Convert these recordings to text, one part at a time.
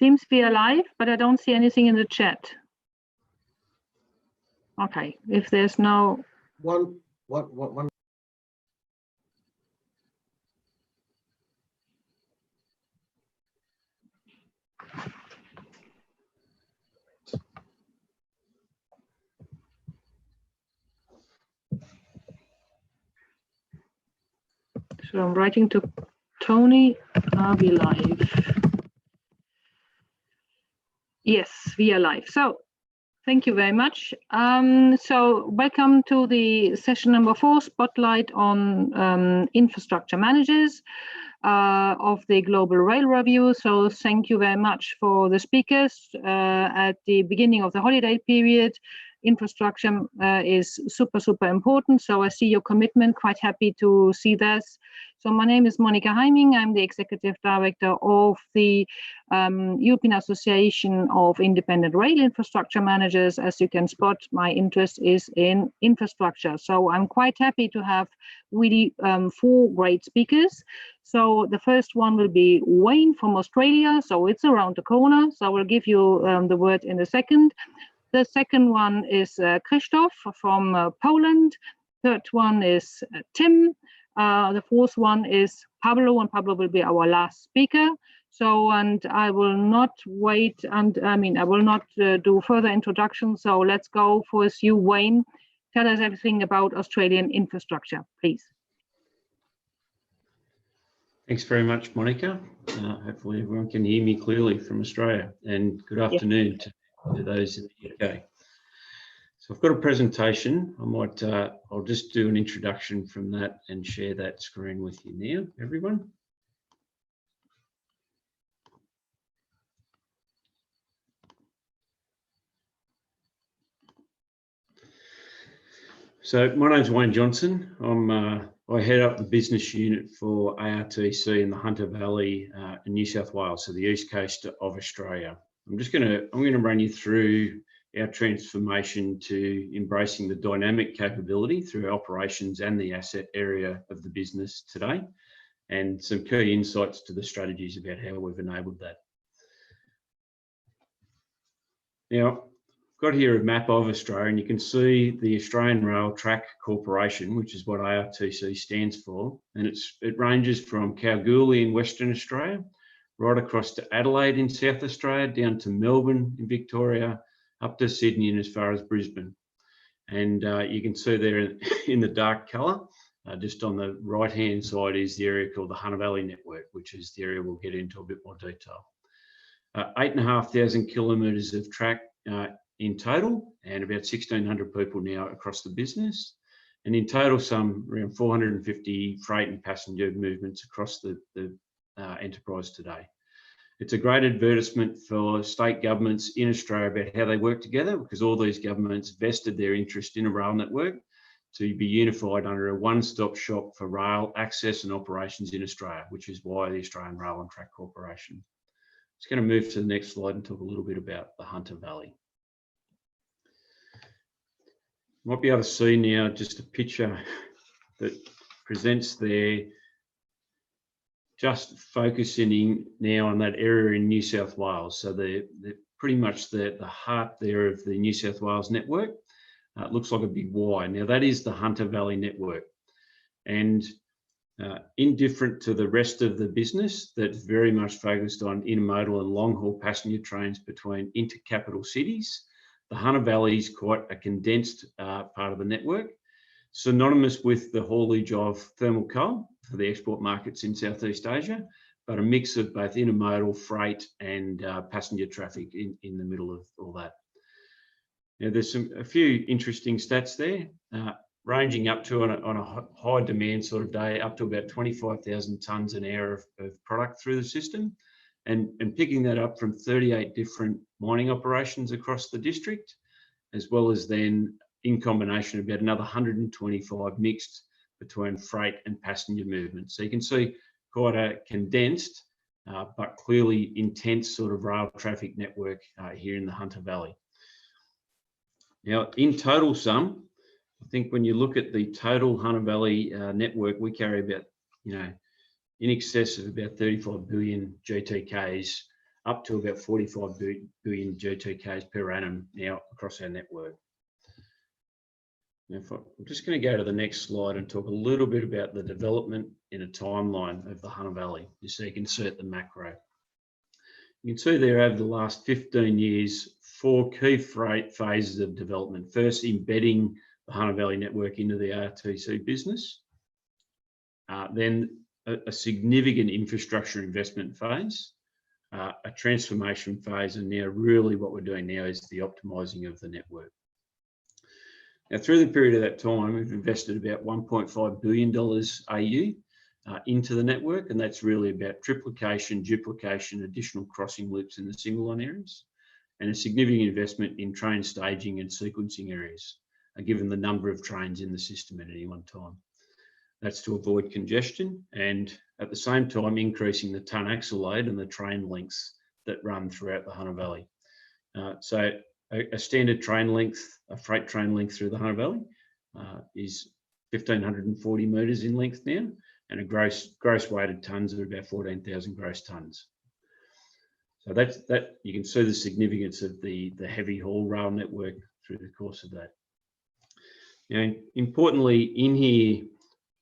Seems we are live, but I don't see anything in the chat. Okay, if there's no... One. So I'm writing to Tony, are we live? Yes, we are live. So thank you very much. So welcome to the session number 4, Spotlight on Infrastructure Managers of the Global Rail Review. So thank you very much for the speakers. At the beginning of the holiday period, infrastructure is super important. So I see your commitment, quite happy to see this. So my name is Monika Heiming. I'm the Executive Director of the European Association of Independent Rail Infrastructure Managers. As you can spot, my interest is in infrastructure. So I'm quite happy to have really 4 great speakers. So the first one will be Wayne from Australia. So it's around the corner. So I will give you the word in a second. The second one is Krzysztof from Poland. Third one is Tim. The fourth one is Pablo, and Pablo will be our last speaker. So, and I will not wait, and I will not do further introductions. So let's go for you, Wayne. Tell us everything about Australian infrastructure, please. Thanks very much, Monika. Hopefully everyone can hear me clearly from Australia, and good afternoon to those in the UK. So I've got a presentation. I'll just do an introduction from that and share that screen with you now, everyone. So my name's Wayne Johnson. I head up the business unit for ARTC in the Hunter Valley in New South Wales, so the east coast of Australia. I'm going to run you through our transformation to embracing the dynamic capability through our operations and the asset area of the business today, and some key insights to the strategies about how we've enabled that. Now, I've got here a map of Australia, and you can see the Australian Rail Track Corporation, which is what ARTC stands for, and it ranges from Kalgoorlie in Western Australia, right across to Adelaide in South Australia, down to Melbourne in Victoria, up to Sydney and as far as Brisbane. And you can see there in the dark colour, just on the right-hand side is the area called the Hunter Valley Network, which is the area we'll get into a bit more detail. 8,500 kilometres of track in total, and about 1,600 people now across the business. And in total, some around 450 freight and passenger movements across the enterprise today. It's a great advertisement for state governments in Australia about how they work together, because all these governments vested their interest in a rail network to be unified under a one-stop shop for rail access and operations in Australia, which is why the Australian Rail and Track Corporation. Just going to move to the next slide and talk a little bit about the Hunter Valley. You might be able to see now just a picture that presents there, just focusing now on that area in New South Wales. So they're pretty much the heart there of the New South Wales network. It looks like a big Y. Now that is the Hunter Valley network. And indifferent to the rest of the business, that's very much focused on intermodal and long-haul passenger trains between intercapital cities. The Hunter Valley is quite a condensed part of the network, synonymous with the haulage of thermal coal for the export markets in Southeast Asia, but a mix of both intermodal, freight and passenger traffic in the middle of all that. Now, there's a few interesting stats there, ranging up to on a high demand sort of day, up to about 25,000 tonnes an hour of product through the system, and picking that up from 38 different mining operations across the district, as well as then in combination about another 125 mixed between freight and passenger movement. So you can see quite a condensed but clearly intense sort of rail traffic network here in the Hunter Valley. Now, in total sum, I think when you look at the total Hunter Valley network, we carry about, in excess of about 35 billion GTKs up to about 45 billion GTKs per annum now across our network. Now, I'm just going to go to the next slide and talk a little bit about the development in a timeline of the Hunter Valley, just so you can see the macro. You can see there over the last 15 years, 4 key phases of development. First, embedding the Hunter Valley network into the RTC business. Then a significant infrastructure investment phase, a transformation phase, and now really what we're doing now is the optimizing of the network. Now, through the period of that time, we've invested about $1.5 billion AU into the network, and that's really about triplication, duplication, additional crossing loops in the single line areas, and a significant investment in train staging and sequencing areas, given the number of trains in the system at any one time. That's to avoid congestion and at the same time increasing the ton axle load and the train lengths that run throughout the Hunter Valley. So a standard train length, a freight train length through the Hunter Valley is 1,540 metres in length now, and a gross weighted tonnes of about 14,000 gross tonnes. So that you can see the significance of the heavy haul rail network through the course of that. Now, importantly, in here,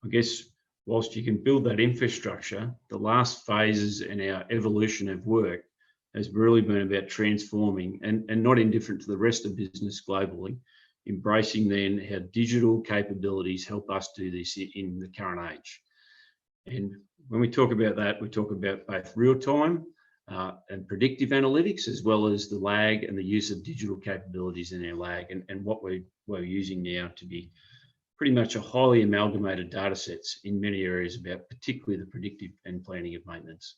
I guess, whilst you can build that infrastructure, the last phases in our evolution of work has really been about transforming and not indifferent to the rest of business globally, embracing then how digital capabilities help us do this in the current age. And when we talk about that, we talk about both real-time and predictive analytics, as well as the lag and the use of digital capabilities in our lag, and what we're using now to be pretty much a highly amalgamated data sets in many areas about particularly the predictive and planning of maintenance.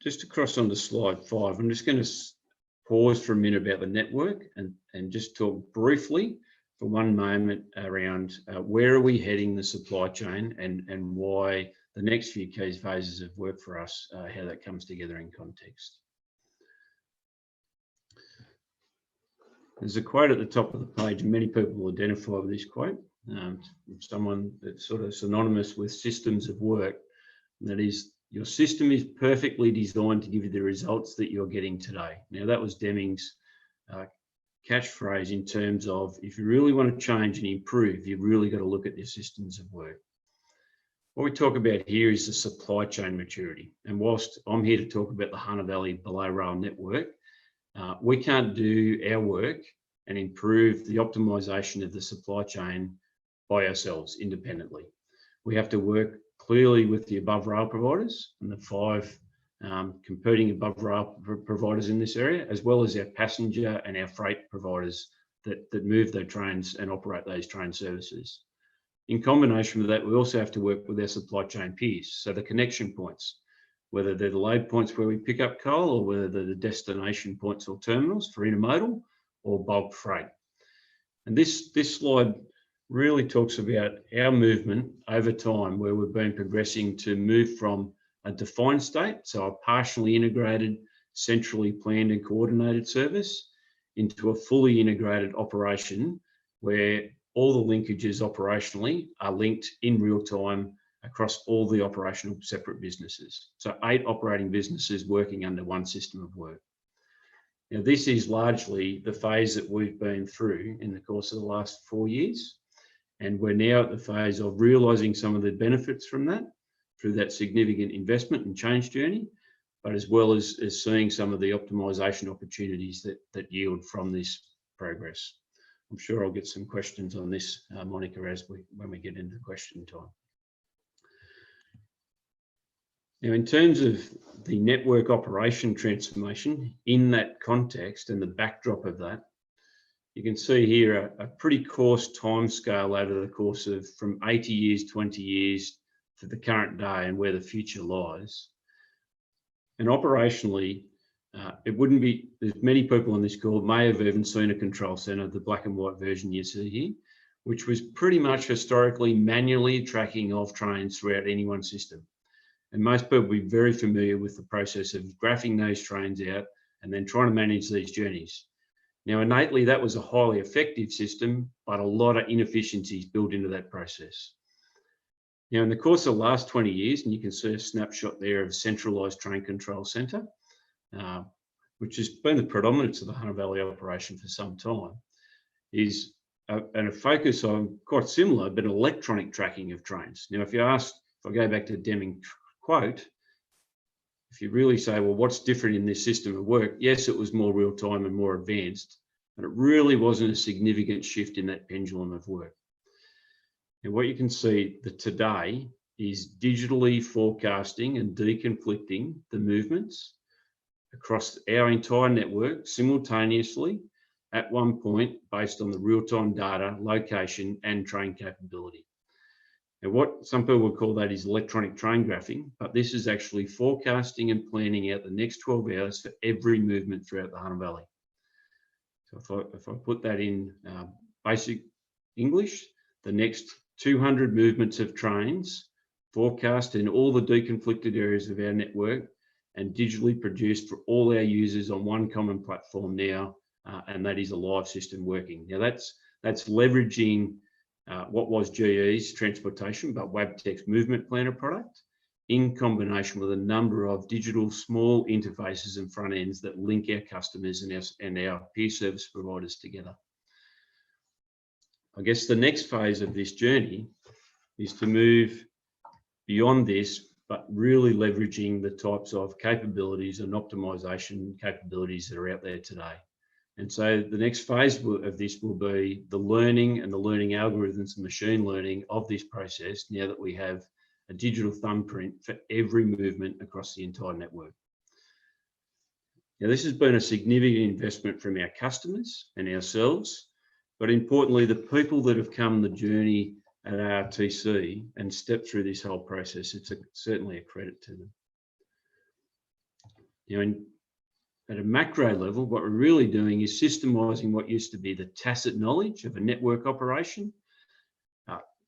Just across onto slide 5, I'm just going to pause for a minute about the network and just talk briefly for one moment around where are we heading the supply chain and why the next few key phases of work for us, how that comes together in context. There's a quote at the top of the page, and many people will identify with this quote, someone that's sort of synonymous with systems of work, and that is, your system is perfectly designed to give you the results that you're getting today. Now, that was Deming's catchphrase in terms of, if you really want to change and improve, you've really got to look at your systems of work. What we talk about here is the supply chain maturity. And whilst I'm here to talk about the Hunter Valley below rail network, we can't do our work and improve the optimization of the supply chain by ourselves independently. We have to work clearly with the above rail providers and the 5 competing above rail providers in this area, as well as our passenger and our freight providers that move their trains and operate those train services. In combination with that, we also have to work with our supply chain peers. So the connection points, whether they're the load points where we pick up coal, or whether they're the destination points or terminals for intermodal or bulk freight. And this slide really talks about our movement over time, where we've been progressing to move from a defined state, so a partially integrated, centrally planned and coordinated service, into a fully integrated operation where all the linkages operationally are linked in real time across all the operational separate businesses. So 8 operating businesses working under one system of work. Now, this is largely the phase that we've been through in the course of the last 4 years. And we're now at the phase of realising some of the benefits from that through that significant investment and change journey, but as well as seeing some of the optimisation opportunities that yield from this progress. I'm sure I'll get some questions on this, Monica, when we get into question time. Now, in terms of the network operation transformation, in that context and the backdrop of that, you can see here a pretty coarse timescale over the course of from 80 years, 20 years to the current day and where the future lies. And operationally, it wouldn't be, there's many people on this call may have even seen a control centre, the black and white version you see here, which was pretty much historically manually tracking of trains throughout any one system. And most people will be very familiar with the process of graphing those trains out and then trying to manage these journeys. Now, innately, that was a highly effective system, but a lot of inefficiencies built into that process. Now, in the course of the last 20 years, and you can see a snapshot there of a centralised train control centre, which has been the predominance of the Hunter Valley operation for some time, is a focus on quite similar, but electronic tracking of trains. Now, if I go back to Deming quote, if you really say, well, what's different in this system of work? Yes, it was more real time and more advanced, but it really wasn't a significant shift in that pendulum of work. And what you can see that today is digitally forecasting and deconflicting the movements across our entire network simultaneously at one point based on the real-time data, location, and train capability. Now, what some people would call that is electronic train graphing, but this is actually forecasting and planning out the next 12 hours for every movement throughout the Hunter Valley. So if I put that in basic English, the next 200 movements of trains forecast in all the deconflicted areas of our network and digitally produced for all our users on one common platform now, and that is a live system working. Now that's leveraging what was GE's transportation, but Wabtec's movement planner product in combination with a number of digital small interfaces and front ends that link our customers and our peer service providers together. I guess the next phase of this journey is to move beyond this, but really leveraging the types of capabilities and optimization capabilities that are out there today. And so the next phase of this will be the learning and the learning algorithms and machine learning of this process now that we have a digital thumbprint for every movement across the entire network. Now, this has been a significant investment from our customers and ourselves, but importantly, the people that have come the journey at ARTC and stepped through this whole process, it's certainly a credit to them. You know, at a macro level, what we're really doing is systemizing what used to be the tacit knowledge of a network operation,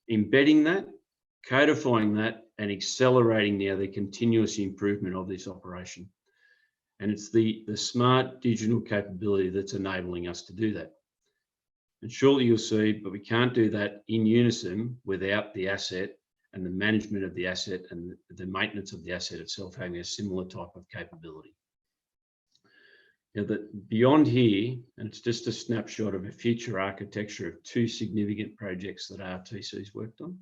embedding that, codifying that, and accelerating now the continuous improvement of this operation. And it's the smart digital capability that's enabling us to do that. And shortly you'll see, but we can't do that in unison without the asset and the management of the asset and the maintenance of the asset itself having a similar type of capability. Now, beyond here, and it's just a snapshot of a future architecture of two significant projects that ARTC's worked on.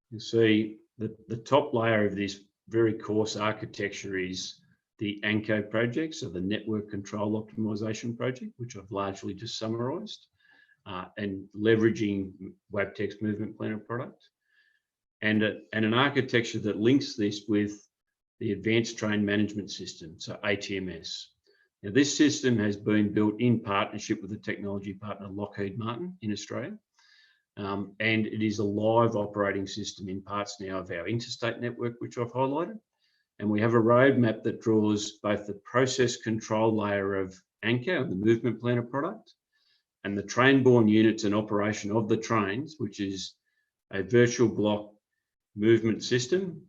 You'll see the top layer of this very coarse architecture is the ANCO project, so the Network Control Optimization project, which I've largely just summarised, and leveraging Wabtec's Movement Planner product, and an architecture that links this with the Advanced Train Management System, so ATMS. Now, this system has been built in partnership with the technology partner Lockheed Martin in Australia, and it is a live operating system in parts now of our interstate network, which I've highlighted. And we have a roadmap that draws both the process control layer of ANCO, the Movement Planner product, and the train-borne units and operation of the trains, which is a virtual block movement system,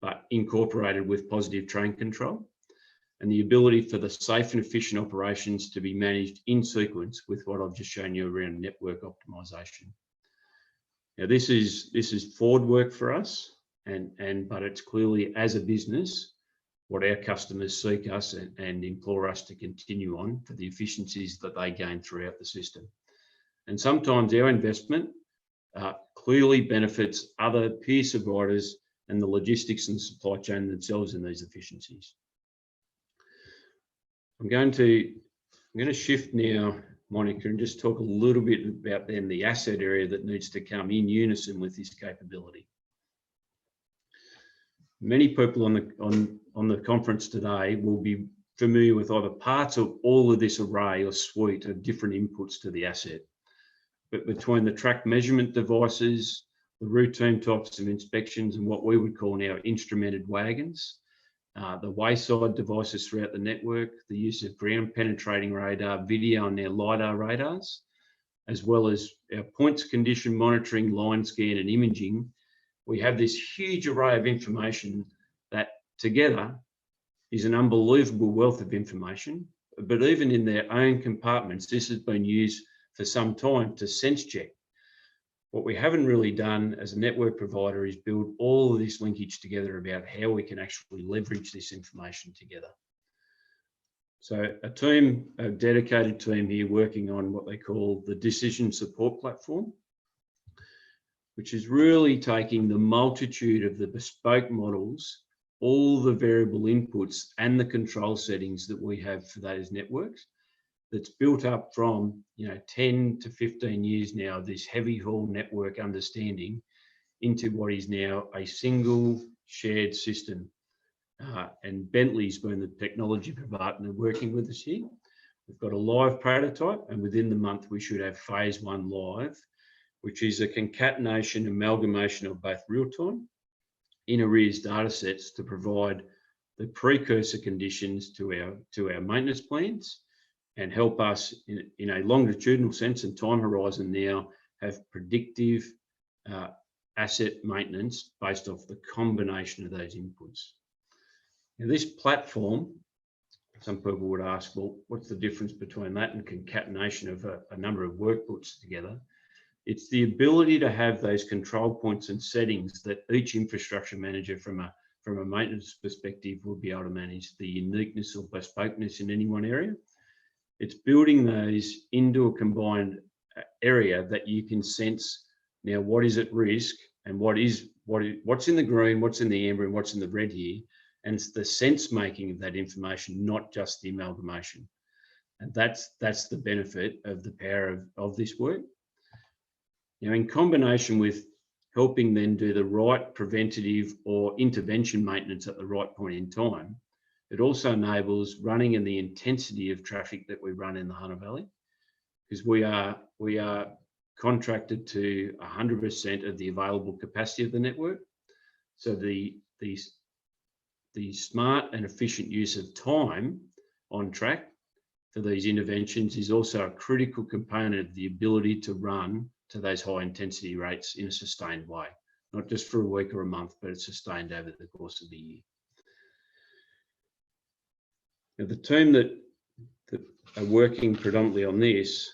but incorporated with positive train control, and the ability for the safe and efficient operations to be managed in sequence with what I've just shown you around network optimization. Now, this is forward work for us, but it's clearly, as a business, what our customers seek us and implore us to continue on for the efficiencies that they gain throughout the system. And sometimes our investment clearly benefits other peer providers and the logistics and supply chain themselves in these efficiencies. I'm going to shift now, Monica, and just talk a little bit about then the asset area that needs to come in unison with this capability. Many people on the conference today will be familiar with either parts of all of this array or suite of different inputs to the asset. But between the track measurement devices, the routine types of inspections, and what we would call now instrumented wagons, the wayside devices throughout the network, the use of ground penetrating radar, video and their LiDAR radars, as well as our points condition monitoring, line scan and imaging, we have this huge array of information that together is an unbelievable wealth of information. But even in their own compartments, this has been used for some time to sense check. What we haven't really done as a network provider is build all of this linkage together about how we can actually leverage this information together. So a team, a dedicated team here working on what they call the decision support platform, which is really taking the multitude of the bespoke models, all the variable inputs and the control settings that we have for those networks, that's built up from 10 to 15 years now of this heavy haul network understanding into what is now a single shared system. And Bentley's been the technology partner working with us here. We've got a live prototype, and within the month we should have phase 1 live, which is a concatenation, amalgamation of both real-time in arrears data sets to provide the precursor conditions to our maintenance plans, and help us in a longitudinal sense and time horizon now have predictive asset maintenance based off the combination of those inputs. Now, this platform, some people would ask, well, what's the difference between that and concatenation of a number of workbooks together? It's the ability to have those control points and settings that each infrastructure manager from a maintenance perspective will be able to manage the uniqueness or bespokeness in any one area. It's building those into a combined area that you can sense now what is at risk and what's in the green, what's in the amber, and what's in the red here. And it's the sense making of that information, not just the amalgamation. And that's the benefit of the power of this work. Now, in combination with helping then do the right preventative or intervention maintenance at the right point in time, it also enables running in the intensity of traffic that we run in the Hunter Valley, because we are contracted to 100% of the available capacity of the network. So the smart and efficient use of time on track for these interventions is also a critical component of the ability to run to those high intensity rates in a sustained way, not just for a week or a month, but it's sustained over the course of the year. Now, the team that are working predominantly on this,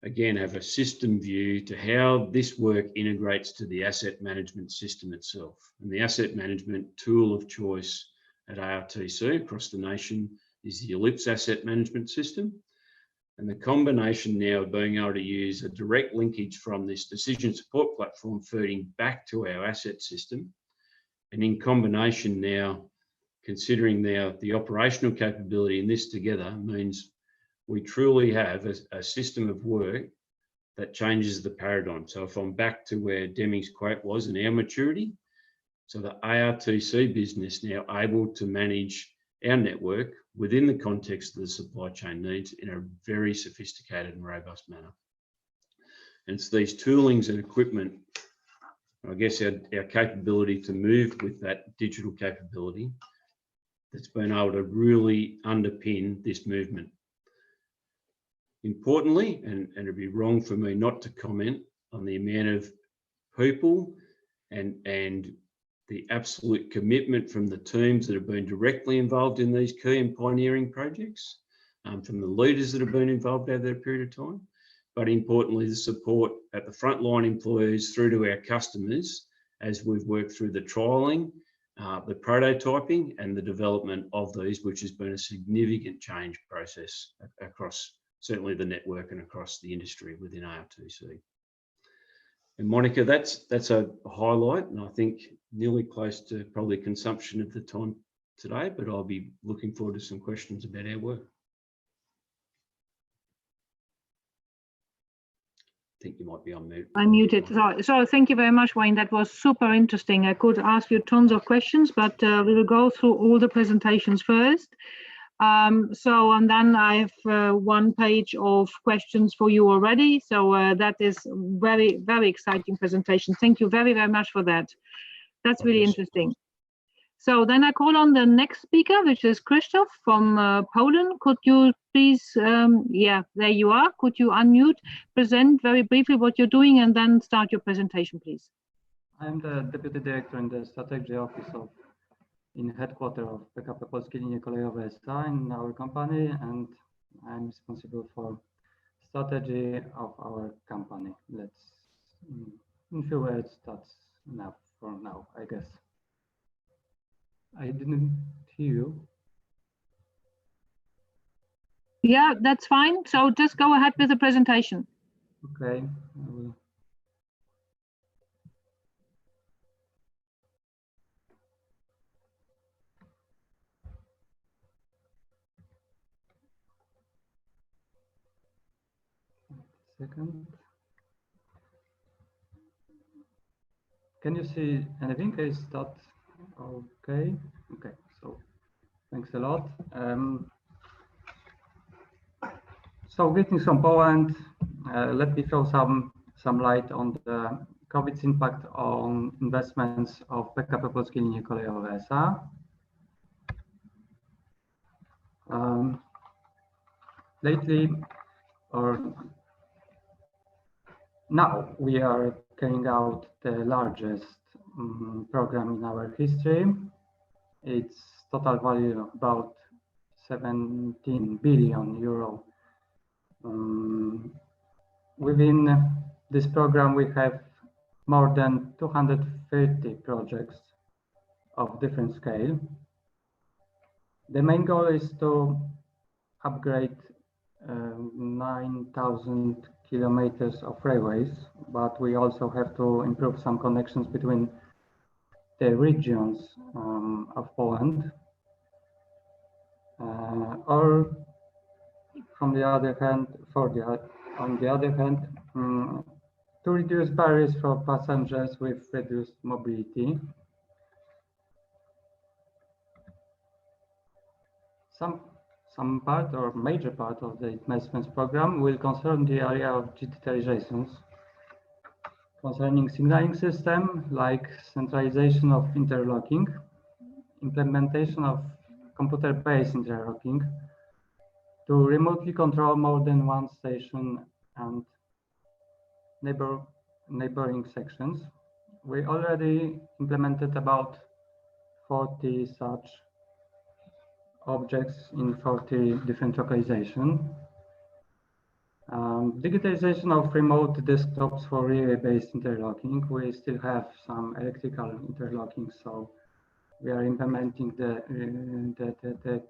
again, have a system view to how this work integrates to the asset management system itself. And the asset management tool of choice at ARTC across the nation is the Ellipse Asset Management System. And the combination now of being able to use a direct linkage from this decision support platform feeding back to our asset system, and in combination now, considering now the operational capability in this together, means we truly have a system of work that changes the paradigm. So if I'm back to where Deming's quote was in our maturity, so the ARTC business now able to manage our network within the context of the supply chain needs in a very sophisticated and robust manner. And it's these toolings and equipment, I guess our capability to move with that digital capability, that's been able to really underpin this movement. Importantly, and it'd be wrong for me not to comment on the amount of people and the absolute commitment from the teams that have been directly involved in these key and pioneering projects, from the leaders that have been involved over that period of time, but importantly, the support at the frontline employees through to our customers as we've worked through the trialling, the prototyping and the development of these, which has been a significant change process across certainly the network and across the industry within ARTC. And Monica, that's a highlight, and I think nearly close to probably consumption of the time today, but I'll be looking forward to some questions about our work. I think you might be on mute. I'm muted. So thank you very much, Wayne. That was super interesting. I could ask you tons of questions, but we will go through all the presentations first. And then I have 1 page of questions for you already. So that is very, very exciting presentation. Thank you very, very much for that. That's really interesting. So then I call on the next speaker, which is Krzysztof from Poland. Could you please, yeah, there you are. Could you unmute, present very briefly what you're doing, and then start your presentation, please? I'm the Deputy Director in the Strategy Office in headquarters of PKP Polskie Linie Kolejowe S.A. in our company, and I'm responsible for strategy of our company. Let's In few words, that's enough for now, I guess. I didn't hear you. Yeah, that's fine. So just go ahead with the presentation. Okay. I will. Second. Can you see anything? Is that okay? Okay, so thanks a lot. So greetings from Poland. Let me throw some light on the COVID's impact on investments of PKP Polskie Linie Kolejowe S.A. Lately, or now, we are carrying out the largest program in our history. Its total value of about 17 billion euro. Within this program, we have more than 230 projects of different scale. The main goal is to upgrade 9,000 kilometers of railways, but we also have to improve some connections between the regions of Poland. Or from the other hand, on the other hand, to reduce barriers for passengers with reduced mobility. Some part or major part of the investments program will concern the area of digitalizations concerning signaling system, like centralization of interlocking, implementation of computer-based interlocking, to remotely control more than one station and neighboring sections. We already implemented about 40 such objects in 40 different localizations. Digitalization of remote desktops for relay-based interlocking. We still have some electrical interlocking, so we are implementing the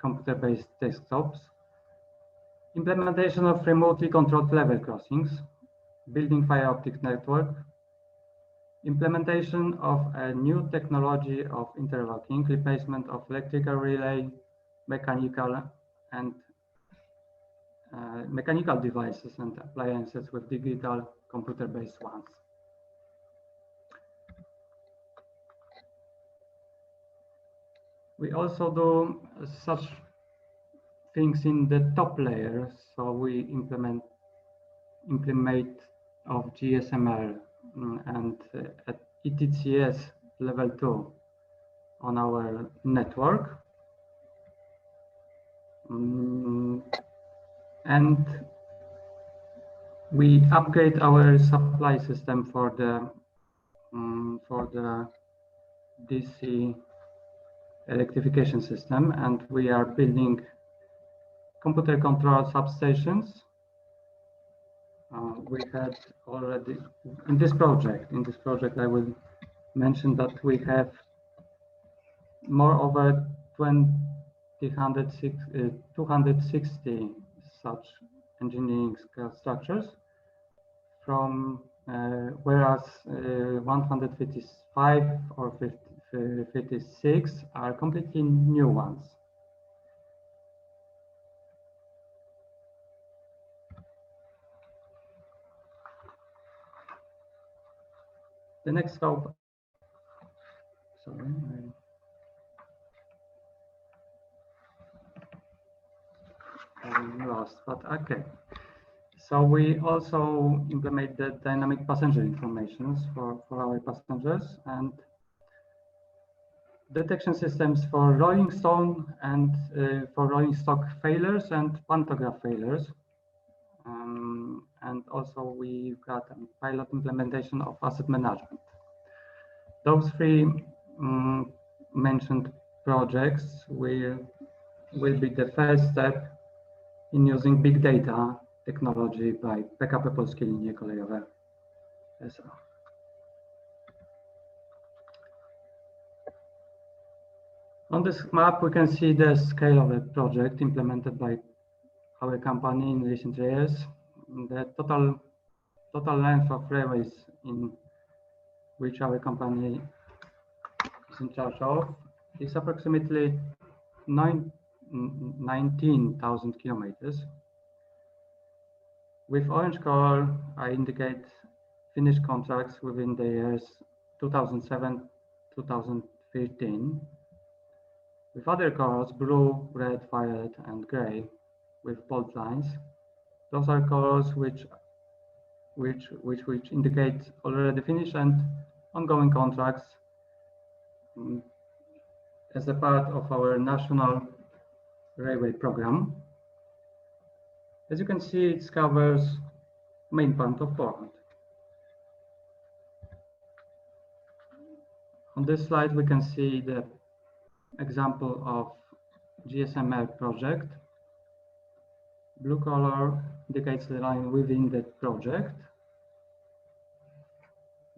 computer-based desktops. Implementation of remotely controlled level crossings, building fiber optic network, implementation of a new technology of interlocking, replacement of electrical relay, mechanical devices and appliances with digital computer-based ones. We also do such things in the top layer. So we implement of GSMR and at ETCS level 2 on our network. And we upgrade our supply system for the DC electrification system, and we are building computer control substations. We had already in this project. I will mention that we have moreover 260 such engineering structures, from whereas 155 or 56 are completely new ones. The next scope, sorry, I'm lost, but okay. So we also implement the dynamic passenger informations for our passengers and detection systems for rolling stone and for rolling stock failures and pantograph failures. And also we've got a pilot implementation of asset management. Those three mentioned projects will be the first step in using big data technology by PKP Polskie Linie Kolejowe S.A. On this map, we can see the scale of the project implemented by our company in recent years. The total length of railways in which our company is in charge of is approximately 19,000 kilometers. With orange color, I indicate finished contracts within the years 2007-2015. With other colors, blue, red, violet, and gray, with bold lines, those are colors which indicate already finished and ongoing contracts as a part of our national railway program. As you can see, it covers main part of Poland. On this slide, we can see the example of GSM-R project. Blue color indicates the line within the project.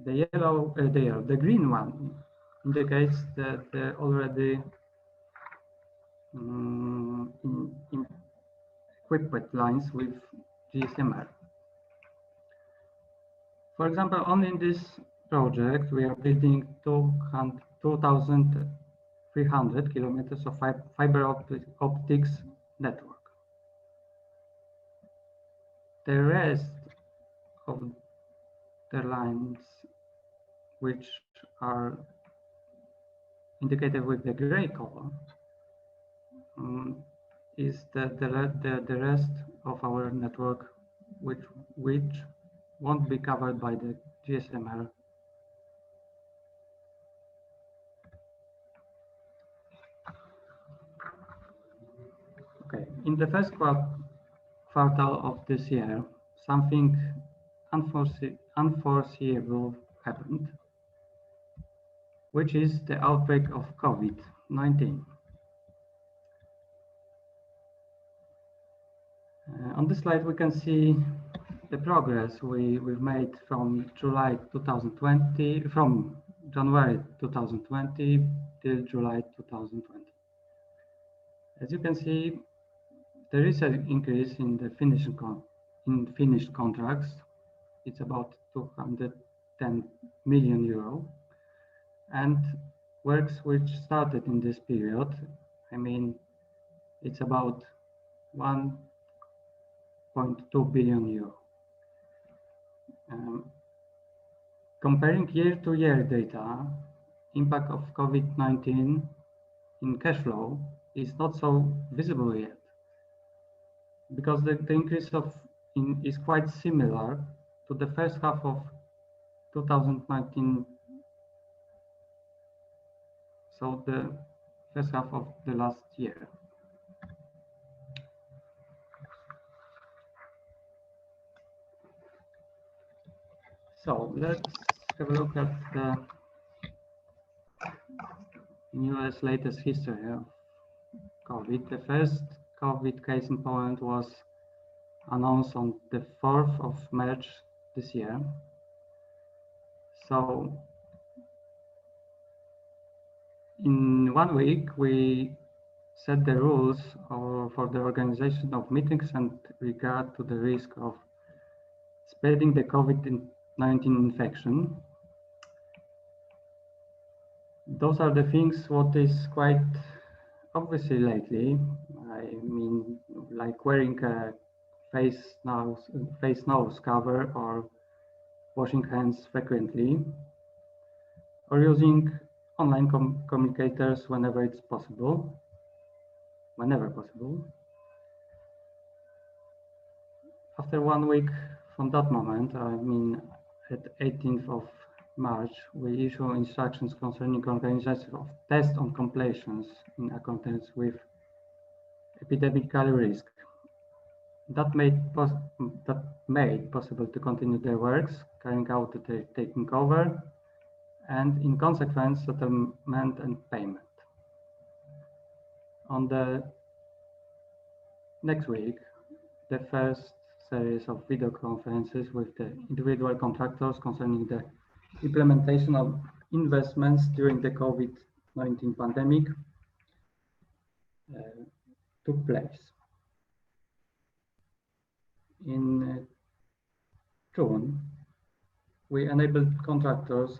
The green one indicates that the already equipped lines with GSM-R. For example, only in this project, we are building 2,300 kilometers of fiber optics network. The rest of the lines, which are indicated with the gray color, is the rest of our network, which won't be covered by the GSM-R. Okay, in the first quarter of this year, something unforeseeable happened, which is the outbreak of COVID-19. On this slide, we can see the progress we've made from January 2020 till July 2020. As you can see, there is an increase in the finished contracts. It's about 210 million euro, and works which started in this period, I mean, it's about 1.2 billion euro. Comparing year-to-year data, impact of COVID-19 in cash flow is not so visible yet, because the increase is quite similar to the first half of 2019, so the first half of the last year. So let's have a look at the newest latest history of COVID. The first COVID case in Poland was announced on the 4th of March this year. So in 1 week, we set the rules for the organization of meetings and regard to the risk of spreading the COVID-19 infection. Those are the things what is quite obviously lately. I mean, like wearing a face nose cover, or washing hands frequently, or using online communicators whenever possible. After 1 week from that moment, I mean at 18th of March, we issue instructions concerning organization of tests on completions in accordance with epidemiological risk. That made possible to continue their works, carrying out the taking over, and in consequence, settlement and payment. On the next week, the first series of video conferences with the individual contractors concerning the implementation of investments during the COVID-19 pandemic took place. In June, we enabled contractors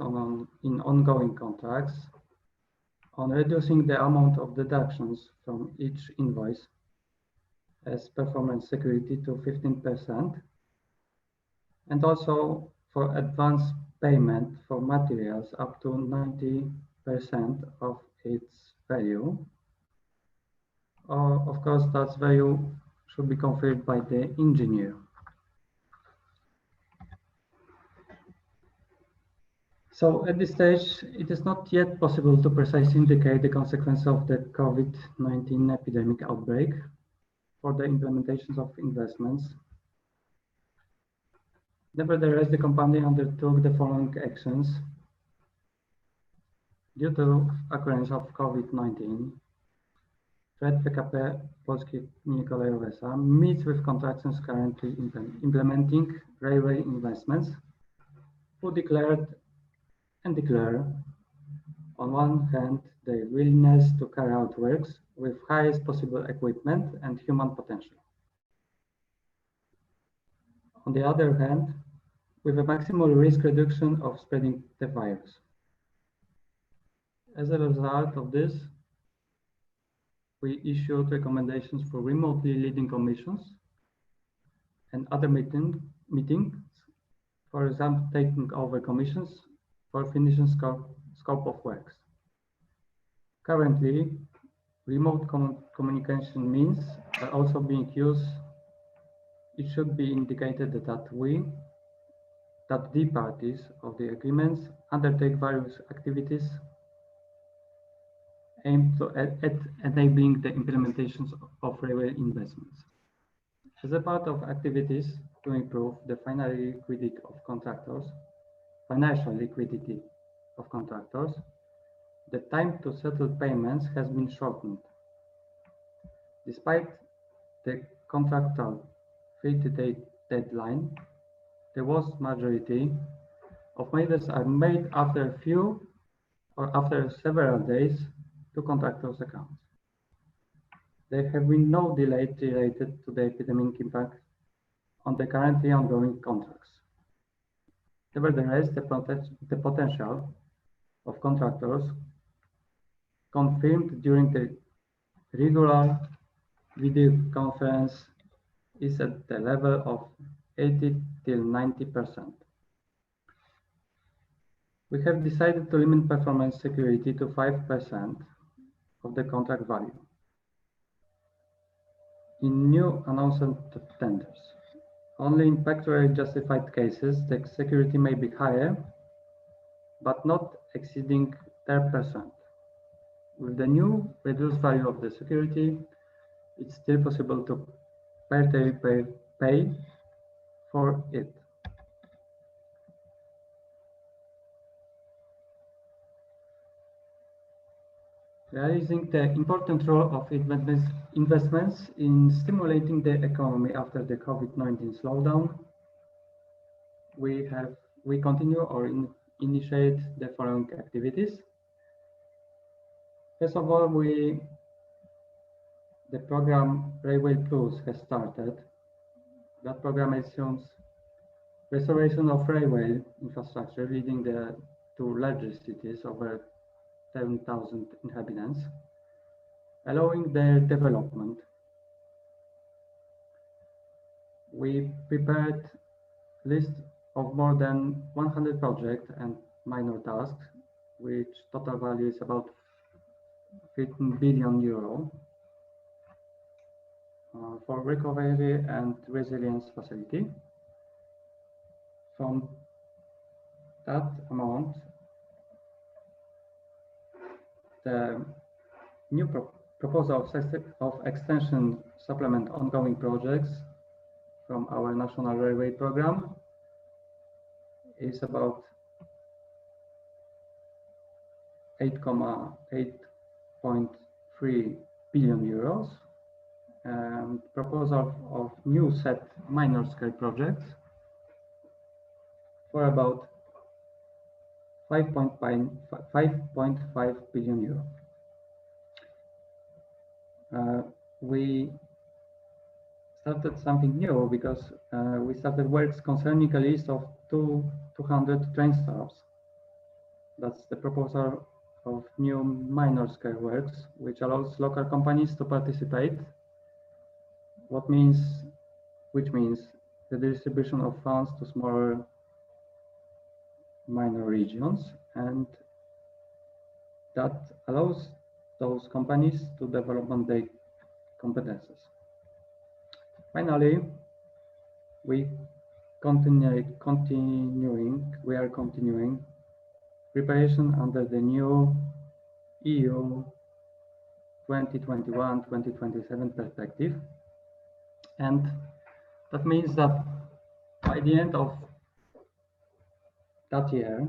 in ongoing contracts on reducing the amount of deductions from each invoice as performance security to 15%, and also for advance payment for materials up to 90% of its value. Of course, that value should be confirmed by the engineer. So at this stage, it is not yet possible to precisely indicate the consequence of the COVID-19 epidemic outbreak for the implementations of investments. Nevertheless, the company undertook the following actions. Due to occurrence of COVID-19, Fred PKP Polskie Linie Kolejowe S.A. meets with contractors currently implementing railway investments, who declare on one hand their willingness to carry out works with highest possible equipment and human potential. On the other hand, with a maximal risk reduction of spreading the virus. As a result of this, we issued recommendations for remotely leading commissions and other meetings, for example, taking over commissions for finishing scope of works. Currently, remote communication means are also being used. It should be indicated that the parties of the agreements undertake various activities aimed at enabling the implementations of railway investments. As a part of activities to improve the financial liquidity of contractors, the time to settle payments has been shortened. Despite the contractual 30-day deadline, the vast majority of payments are made after a few or after several days to contractors' accounts. There have been no delays related to the epidemic impact on the currently ongoing contracts. Nevertheless, the potential of contractors confirmed during the regular video conference is at the level of 80 till 90%. We have decided to limit performance security to 5% of the contract value in new announced tenders. Only in factually justified cases, the security may be higher, but not exceeding 10%. With the new reduced value of the security, it's still possible to pay for it. Realizing the important role of investments in stimulating the economy after the COVID-19 slowdown, we continue or initiate the following activities. First of all, the program Railway Plus has started. That program assumes restoration of railway infrastructure leading to larger cities over 7,000 inhabitants, allowing their development. We prepared a list of more than 100 projects and minor tasks, which total value is about 15 billion euro for recovery and resilience facility. From that amount, the new proposal of extension supplement ongoing projects from our national railway program is about 8.3 billion euros, and proposal of new set minor scale projects for about 5.5 billion euro. we started something new because we started works concerning a list of 200 train stops. That's the proposal of new minor scale works, which allows local companies to participate. Which means the distribution of funds to smaller minor regions, and that allows those companies to develop their competences. Finally, we are continuing preparation under the new EU 2021-2027 perspective. And that means that by the end of that year,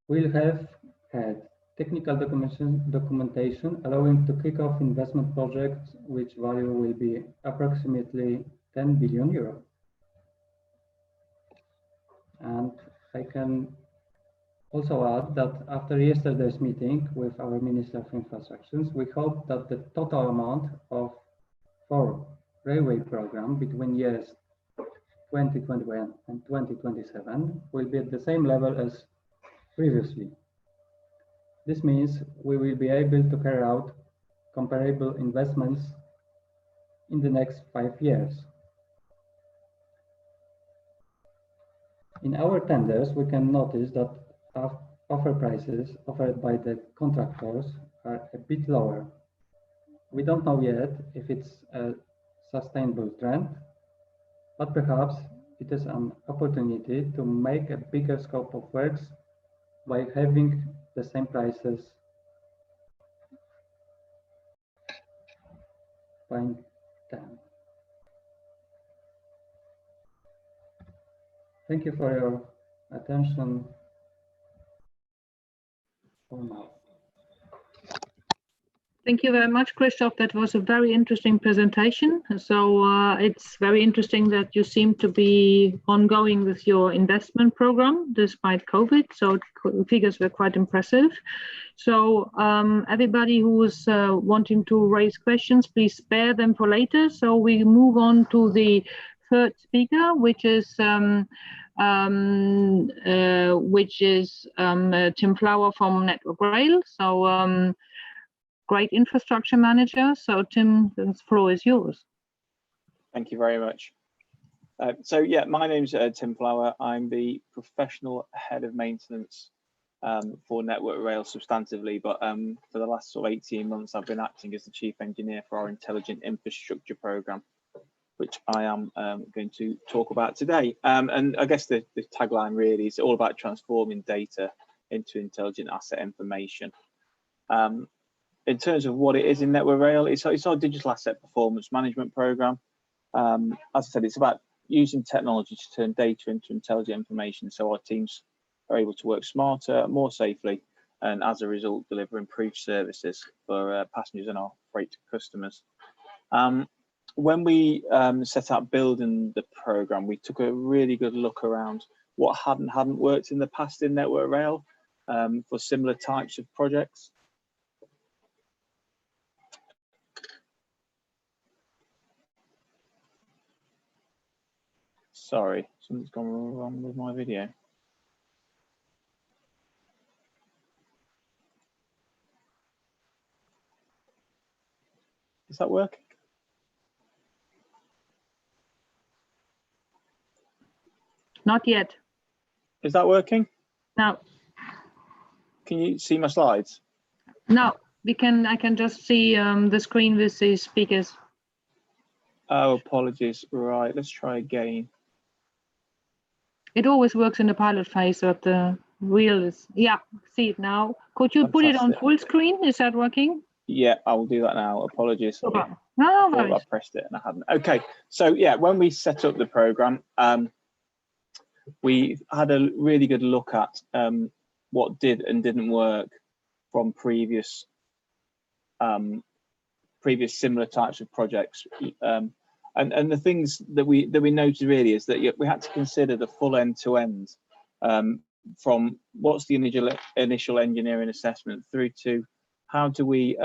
we'll have had technical documentation allowing to kick off investment projects, which value will be approximately 10 billion euro. And I can also add that after yesterday's meeting with our Minister of Infrastructure, we hope that the total amount for railway program between years 2021 and 2027 will be at the same level as previously. This means we will be able to carry out comparable investments in the next 5 years. In our tenders, we can notice that offer prices offered by the contractors are a bit lower. We don't know yet if it's a sustainable trend, but perhaps it is an opportunity to make a bigger scope of works by having the same prices buying them. Thank you for your attention for now. Thank you very much, Christoph. That was a very interesting presentation. So it's very interesting that you seem to be ongoing with your investment program despite COVID. So figures were quite impressive. So everybody who is wanting to raise questions, please spare them for later. So we move on to the third speaker, which is Tim Flower from Network Rail. So great infrastructure manager. So Tim, the floor is yours. Thank you very much. So yeah, my name's Tim Flower. I'm the professional head of maintenance for Network Rail substantively, but for the last sort of 18 months, I've been acting as the chief engineer for our intelligent infrastructure program, which I am going to talk about today. And I guess the tagline really is all about transforming data into intelligent asset information. In terms of what it is in Network Rail, it's our digital asset performance management program. As I said, it's about using technology to turn data into intelligent information so our teams are able to work smarter, more safely, and as a result, deliver improved services for passengers and our freight customers. When we set out building the program, we took a really good look around what hadn't worked in the past in Network Rail for similar types of projects. Sorry, something's gone wrong with my video. Does that work? Not yet. Is that working? No. Can you see my slides? No, I can just see the screen with the speakers. Oh, apologies. Right, let's try again. It always works in the pilot phase, but the wheel is, yeah, see it now. Could you put it on full screen? Is that working? Yeah, I will do that now. Apologies. Okay. No worries. I pressed it and I hadn't. Okay, so yeah, when we set up the program, we had a really good look at what did and didn't work from previous similar types of projects. And the things that we noted really is that we had to consider the full end-to-end from what's the initial engineering assessment through to how do we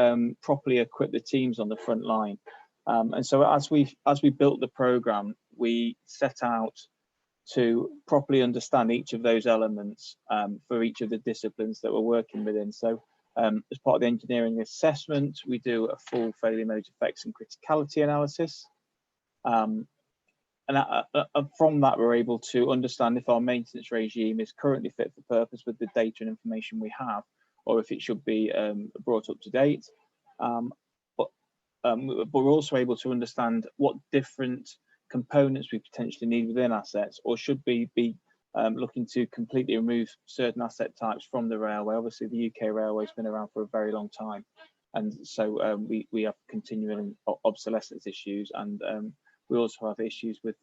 properly equip the teams on the front line? And so as we built the program, we set out to properly understand each of those elements for each of the disciplines that we're working within. So as part of the engineering assessment, we do a full failure modes, effects and criticality analysis. And from that, we're able to understand if our maintenance regime is currently fit for purpose with the data and information we have, or if it should be brought up to date. But we're also able to understand what different components we potentially need within assets, or should we be looking to completely remove certain asset types from the railway. Obviously, the UK railway has been around for a very long time, and so we have continuing obsolescence issues, and we also have issues with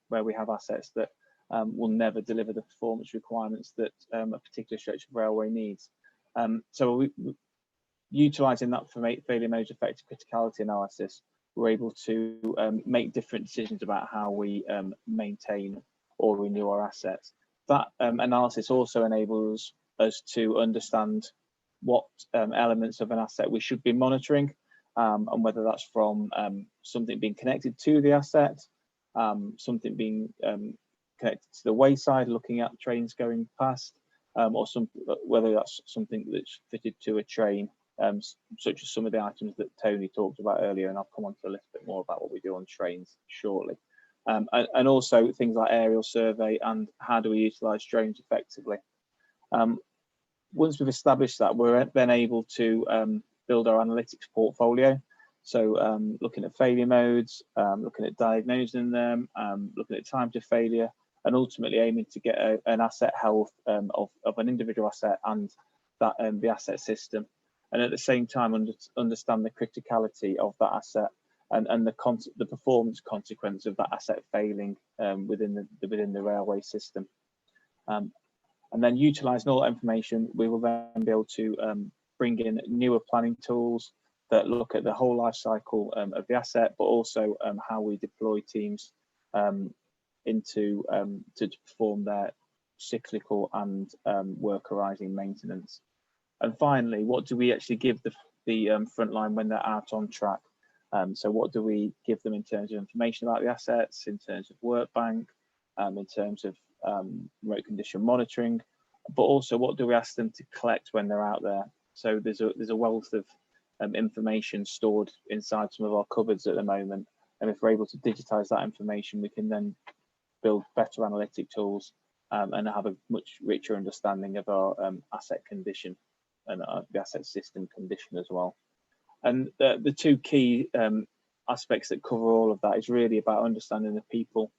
where we have assets that will never deliver the performance requirements that a particular stretch of railway needs. So utilising that for failure modes, effective criticality analysis, we're able to make different decisions about how we maintain or renew our assets. That analysis also enables us to understand what elements of an asset we should be monitoring, and whether that's from something being connected to the asset, something being connected to the wayside, looking at trains going past, or whether that's something that's fitted to a train, such as some of the items that Tony talked about earlier, and I'll come on to a little bit more about what we do on trains shortly. And also things like aerial survey and how do we utilise drones effectively. Once we've established that, we're then able to build our analytics portfolio. So looking at failure modes, looking at diagnosing them, looking at time to failure, and ultimately aiming to get an asset health of an individual asset and that the asset system, and at the same time understand the criticality of that asset and the performance consequence of that asset failing within the railway system. And then utilising all that information, we will then be able to bring in newer planning tools that look at the whole life cycle of the asset, but also how we deploy teams to perform their cyclical and work arising maintenance. And finally, what do we actually give the frontline when they're out on track? So what do we give them in terms of information about the assets, in terms of work bank, in terms of remote condition monitoring, but also what do we ask them to collect when they're out there? So there's a wealth of information stored inside some of our cupboards at the moment, and if we're able to digitize that information, we can then build better analytic tools and have a much richer understanding of our asset condition and the asset system condition as well. And the two key aspects that cover all of that is really about understanding the people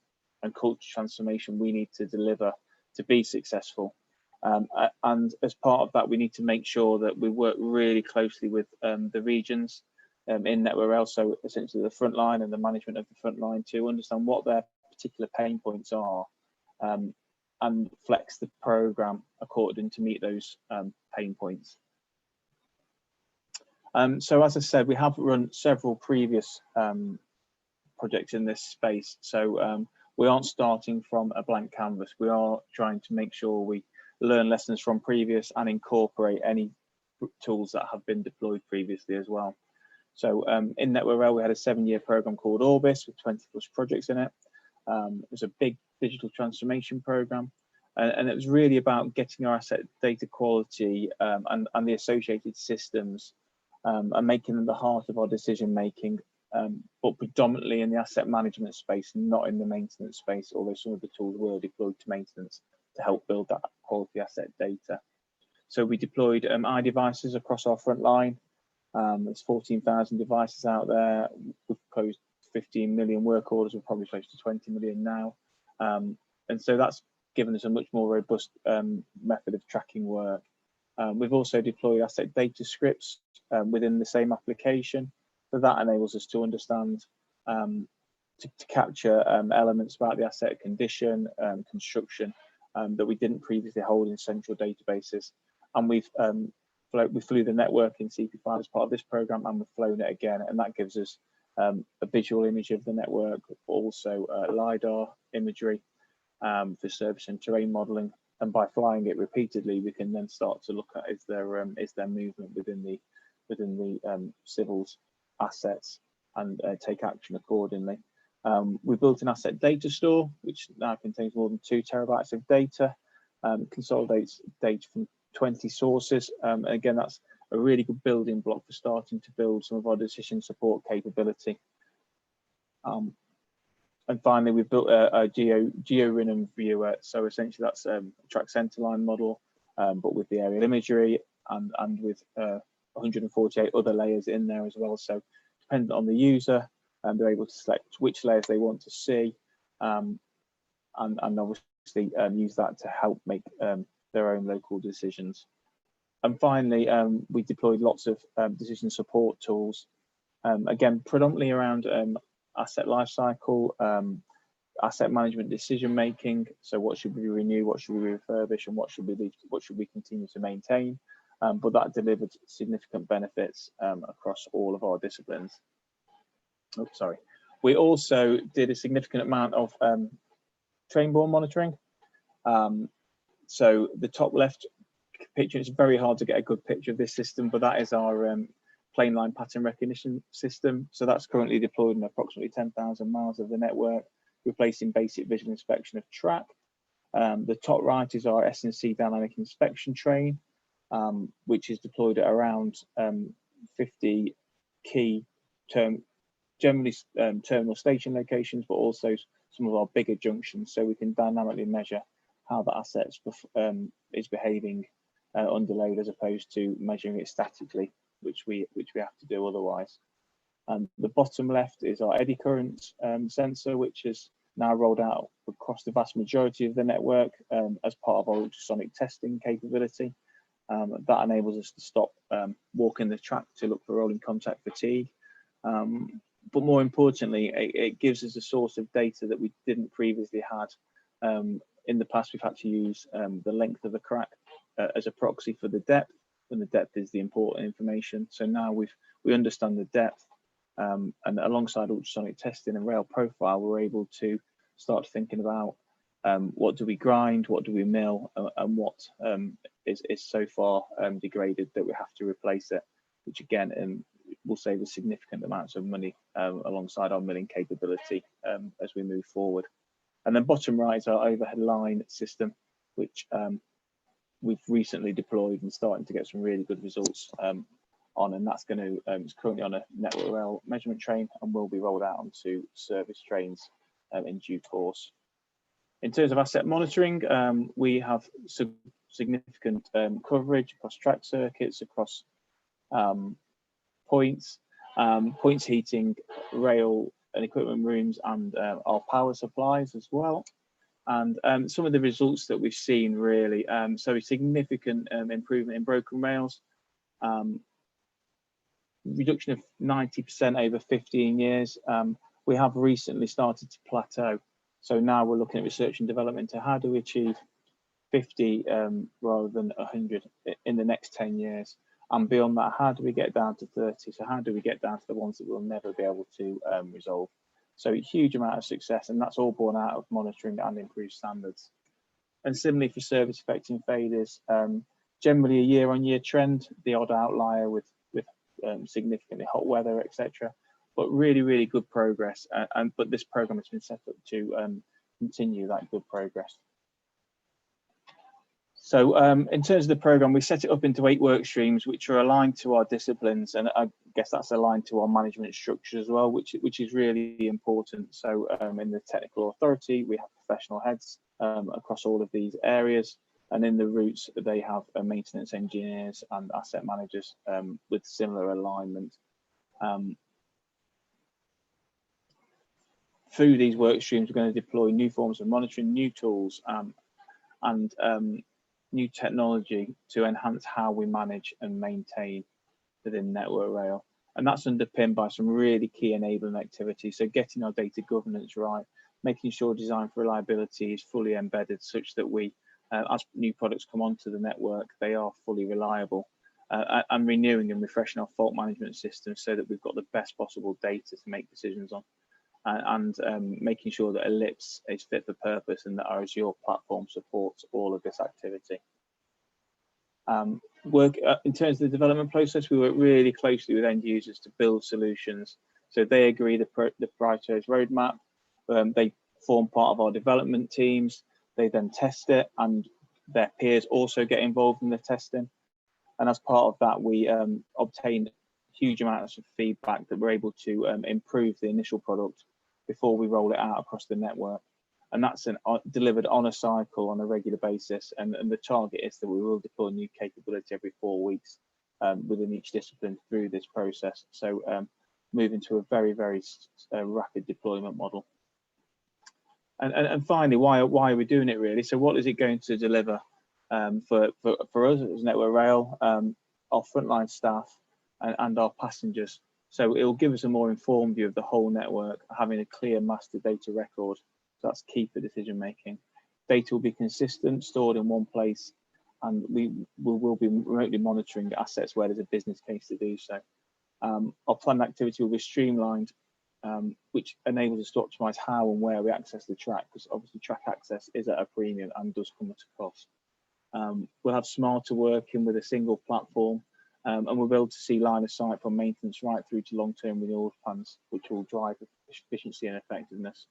and culture transformation we need to deliver to be successful. And as part of that, we need to make sure that we work really closely with the regions in Network Rail, so essentially the front line and the management of the front line, to understand what their particular pain points are and flex the program according to meet those pain points. So as I said, we have run several previous projects in this space, so we aren't starting from a blank canvas. We are trying to make sure we learn lessons from previous and incorporate any tools that have been deployed previously as well. So in Network Rail, we had a 7-year program called Orbis with 20+ projects in it. It was a big digital transformation program, and it was really about getting our asset data quality and the associated systems and making them the heart of our decision making, but predominantly in the asset management space, not in the maintenance space, although some of the tools were deployed to maintenance to help build that quality asset data. So we deployed iDevices across our front line. There's 14,000 devices out there. We've closed 15 million work orders. We're probably close to 20 million now. And so that's given us a much more robust method of tracking work. We've also deployed asset data scripts within the same application. So that enables us to understand, to capture elements about the asset condition, construction, that we didn't previously hold in central databases. And we flew the network in CP5 as part of this program, and we've flown it again, and that gives us a visual image of the network, but also LiDAR imagery for surface and terrain modeling. And by flying it repeatedly, we can then start to look at is there movement within within the civils assets and take action accordingly. We built an asset data store, which now contains more than 2 terabytes of data, consolidates data from 20 sources. Again, that's a really good building block for starting to build some of our decision support capability. And finally, we've built a GeoRhythm viewer. So essentially that's a track centerline model, but with the aerial imagery and with 148 other layers in there as well. So dependent on the user, they're able to select which layers they want to see, and obviously use that to help make their own local decisions. And finally, we deployed lots of decision support tools, again, predominantly around asset lifecycle, asset management, decision making. So what should we renew, what should we refurbish, and what should we continue to maintain? But that delivered significant benefits across all of our disciplines. Oh, sorry. We also did a significant amount of train-borne monitoring. So the top left picture, it's very hard to get a good picture of this system, but that is our plane line pattern recognition system. So that's currently deployed in approximately 10,000 miles of the network, replacing basic visual inspection of track. The top right is our S&C dynamic inspection train, which is deployed at around 50 key generally terminal station locations, but also some of our bigger junctions, so we can dynamically measure how the asset is behaving under load, as opposed to measuring it statically, which we have to do otherwise. And the bottom left is our eddy current sensor, which is now rolled out across the vast majority of the network as part of our ultrasonic testing capability. That enables us to stop walking the track to look for rolling contact fatigue. But more importantly, it gives us a source of data that we didn't previously had. In the past, we've had to use the length of a crack as a proxy for the depth, when the depth is the important information. So now we understand the depth, and alongside ultrasonic testing and rail profile, we're able to start thinking about what do we grind, what do we mill, and what is so far degraded that we have to replace it, which again will save us significant amounts of money alongside our milling capability as we move forward. And then bottom right is our overhead line system, which we've recently deployed and starting to get some really good results on, and that's going to it's currently on a network rail measurement train and will be rolled out onto service trains in due course. In terms of asset monitoring, we have significant coverage across track circuits, across points heating, rail and equipment rooms, and our power supplies as well. And some of the results that we've seen really, so a significant improvement in broken rails, reduction of 90% over 15 years. We have recently started to plateau. So now we're looking at research and development to how do we achieve 50 rather than 100 in the next 10 years. And beyond that, how do we get down to 30? So how do we get down to the ones that we'll never be able to resolve? So a huge amount of success, and that's all born out of monitoring and improved standards. And similarly for service affecting failures, generally a year-on-year trend, the odd outlier with significantly hot weather, etc. But really, really good progress. But this program has been set up to continue that good progress. So in terms of the program, we set it up into 8 work streams, which are aligned to our disciplines, and I guess that's aligned to our management structure as well, which is really important. So in the technical authority, we have professional heads across all of these areas, and in the routes, they have maintenance engineers and asset managers with similar alignment. Through these work streams, we're going to deploy new forms of monitoring, new tools, and new technology to enhance how we manage and maintain within Network Rail. And that's underpinned by some really key enabling activities. So getting our data governance right, making sure design for reliability is fully embedded such that we, as new products come onto the network, they are fully reliable. And renewing and refreshing our fault management system so that we've got the best possible data to make decisions on. And making sure that Ellipse is fit for purpose and that our Azure platform supports all of this activity. In terms of the development process, we work really closely with end users to build solutions. So they agree the prioritized roadmap. They form part of our development teams. They then test it, and their peers also get involved in the testing. And as part of that, we obtain huge amounts of feedback that we're able to improve the initial product before we roll it out across the network. And that's delivered on a cycle on a regular basis. And the target is that we will deploy new capability every 4 weeks within each discipline through this process. So moving to a very, very rapid deployment model. And finally, why are we doing it really? So what is it going to deliver for us as Network Rail, our frontline staff and our passengers? So it will give us a more informed view of the whole network, having a clear master data record. So that's key for decision making. Data will be consistent, stored in one place, and we will be remotely monitoring assets where there's a business case to do so. Our planned activity will be streamlined, which enables us to optimize how and where we access the track, because obviously track access is at a premium and does come at a cost. We'll have smarter working with a single platform, and we'll be able to see line of sight from maintenance right through to long-term renewal plans, which will drive efficiency and effectiveness.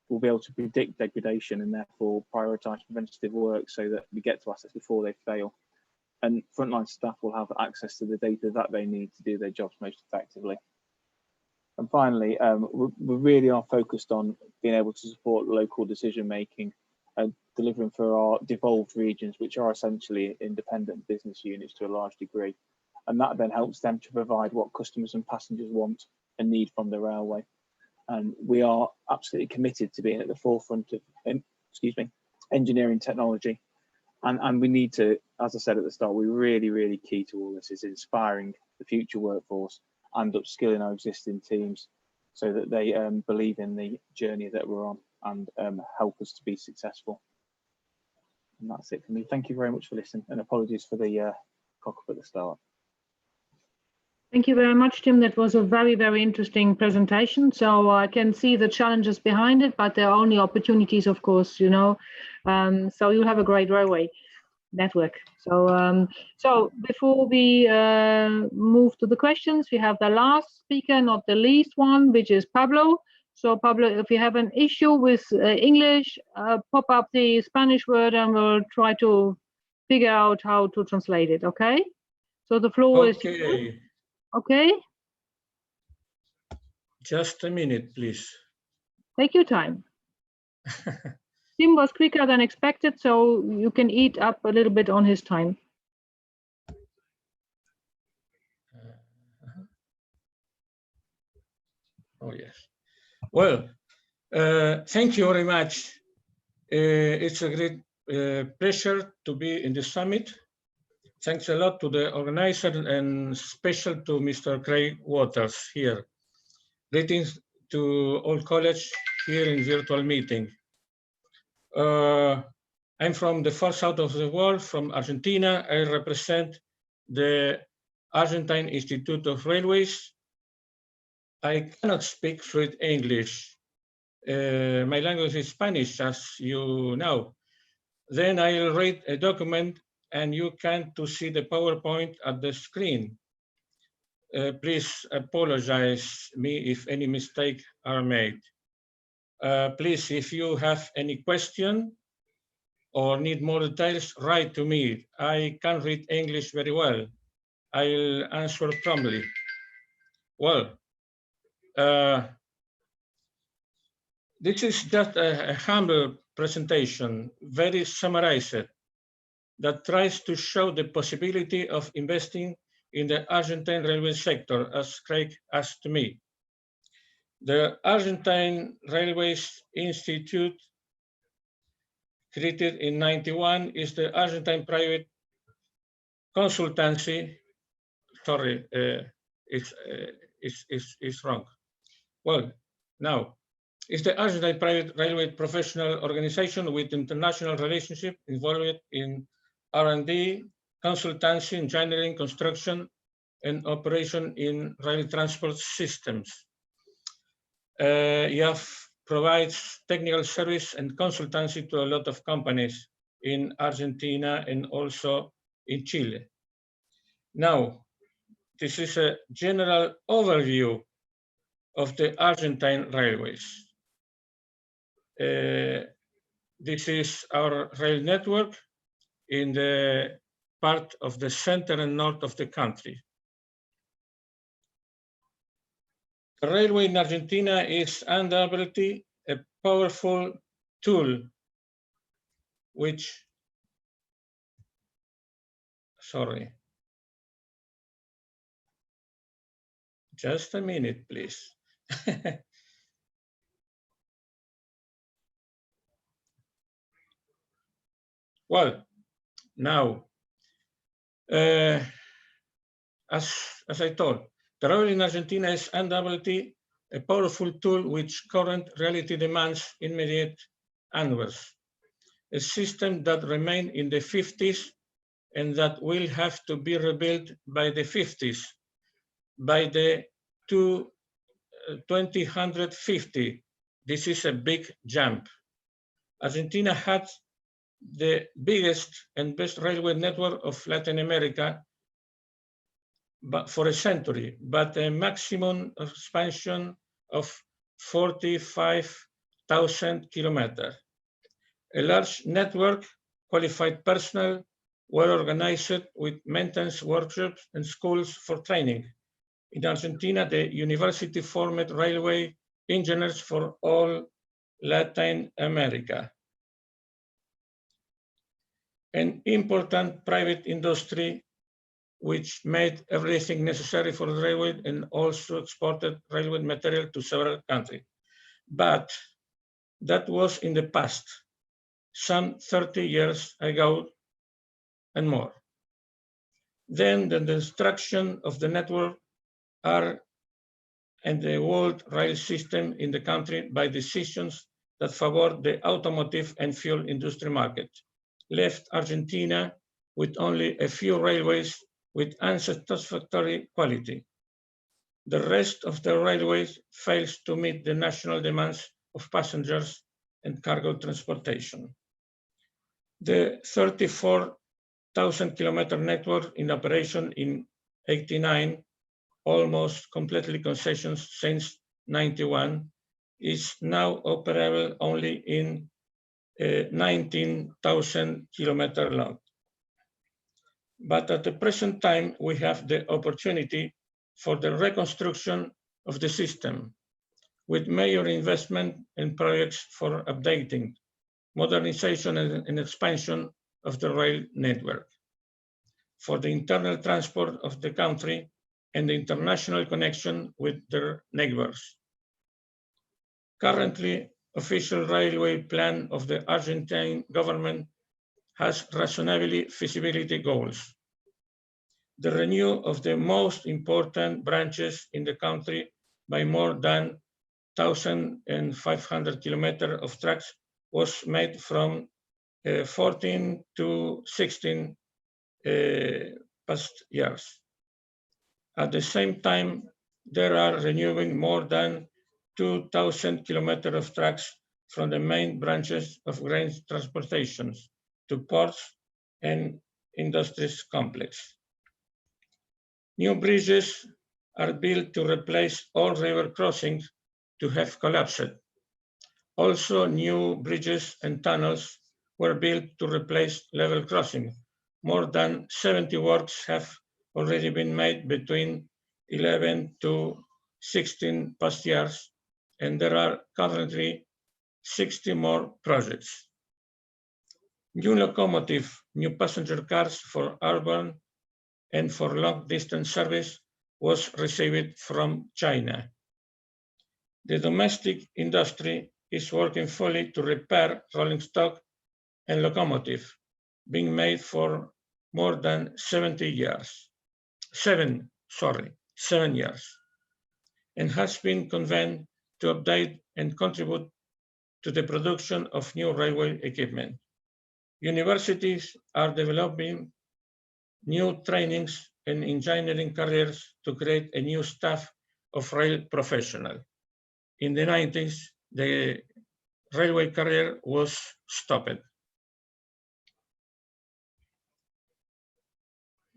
We'll be able to predict degradation and therefore prioritise preventative work so that we get to assets before they fail. And frontline staff will have access to the data that they need to do their jobs most effectively. And finally, we really are focused on being able to support local decision making, delivering for our devolved regions, which are essentially independent business units to a large degree. And that then helps them to provide what customers and passengers want and need from the railway. And we are absolutely committed to being at the forefront of, engineering technology. And we need to, as I said at the start, we're really, really key to all this is inspiring the future workforce and upskilling our existing teams so that they believe in the journey that we're on and help us to be successful. And that's it for me. Thank you very much for listening, and apologies for the cock up at the start. Thank you very much, Tim. That was a very, very interesting presentation. So I can see the challenges behind it, but there are only opportunities, of course, you know. So you'll have a great railway network. So so before we move to the questions, we have the last speaker, not the least one, which is Pablo. So Pablo, if you have an issue with English, pop up the Spanish word and we'll try to figure out how to translate it, okay? So the floor is yours. Okay. Just a minute, please. Take your time. Tim was quicker than expected, so you can eat up a little bit on his time. Oh, yes. Well, thank you very much. It's a great pleasure to be in the summit. Thanks a lot to the organizer and special to Mr. Craig Waters here. Greetings to all colleagues here in virtual meeting. I'm from the far south of the world, from Argentina. I represent the Argentine Institute of Railways. I cannot speak fluent English. My language is Spanish, as you know. Then I'll read a document and you can to see the PowerPoint at the screen. Please apologize me if any mistake are made. Please, if you have any question or need more details, write to me. I can read English very well. I'll answer promptly. Well, this is just a humble presentation, very summarized, that tries to show the possibility of investing in the Argentine railway sector, as Craig asked me. The Argentine Railways Institute, created in '91, is the Argentine private consultancy. Sorry, it's wrong. Well, now, it's the Argentine private railway professional organization with international relationship involved in R&D, consultancy, engineering, construction, and operation in rail transport systems. IAF provides technical service and consultancy to a lot of companies in Argentina and also in Chile. Now, this is a general overview of the Argentine railways. This is our rail network in the part of the center and north of the country. The railway in Argentina is undoubtedly a powerful tool which, sorry, just a minute, please. Well, now, as I told, the rail in Argentina is undoubtedly a powerful tool which current reality demands immediate answers. A system that remained in the 50s and that will have to be rebuilt by the 50s. By the 2050, this is a big jump. Argentina had the biggest and best railway network of Latin America but for a century, but a maximum expansion of 45,000 kilometers. A large network, qualified personnel, were organized with maintenance workshops and schools for training. In Argentina, the university formed railway engineers for all Latin America. An important private industry which made everything necessary for the railway and also exported railway material to several countries. But that was in the past, some 30 years ago and more. Then the destruction of the network and the world rail system in the country by decisions that favored the automotive and fuel industry market, left Argentina with only a few railways with unsatisfactory quality. The rest of the railways fails to meet the national demands of passengers and cargo transportation. The 34,000 kilometer network in operation in '89, almost completely concessions since '91, is now operable only in 19,000 kilometer long. But at the present time, we have the opportunity for the reconstruction of the system with major investment and projects for updating, modernization and expansion of the rail network, for the internal transport of the country and the international connection with their neighbors. Currently, official railway plan of the Argentine government has reasonably feasibility goals. The renewal of the most important branches in the country by more than 1,500 kilometers of tracks was made from 14 to 16 past years. At the same time, there are renewing more than 2,000 kilometers of tracks from the main branches of grain transportations to ports and industries complex. New bridges are built to replace all river crossings to have collapsed. Also, new bridges and tunnels were built to replace level crossing. More than 70 works have already been made between 11 to 16 past years, and there are currently 60 more projects. New locomotive, new passenger cars for urban and for long distance service was received from China. The domestic industry is working fully to repair rolling stock and locomotive being made for more than 7 years, and has been convened to update and contribute to the production of new railway equipment. Universities are developing new trainings and engineering careers to create a new staff of rail professionals. In the 90s, the railway career was stopped.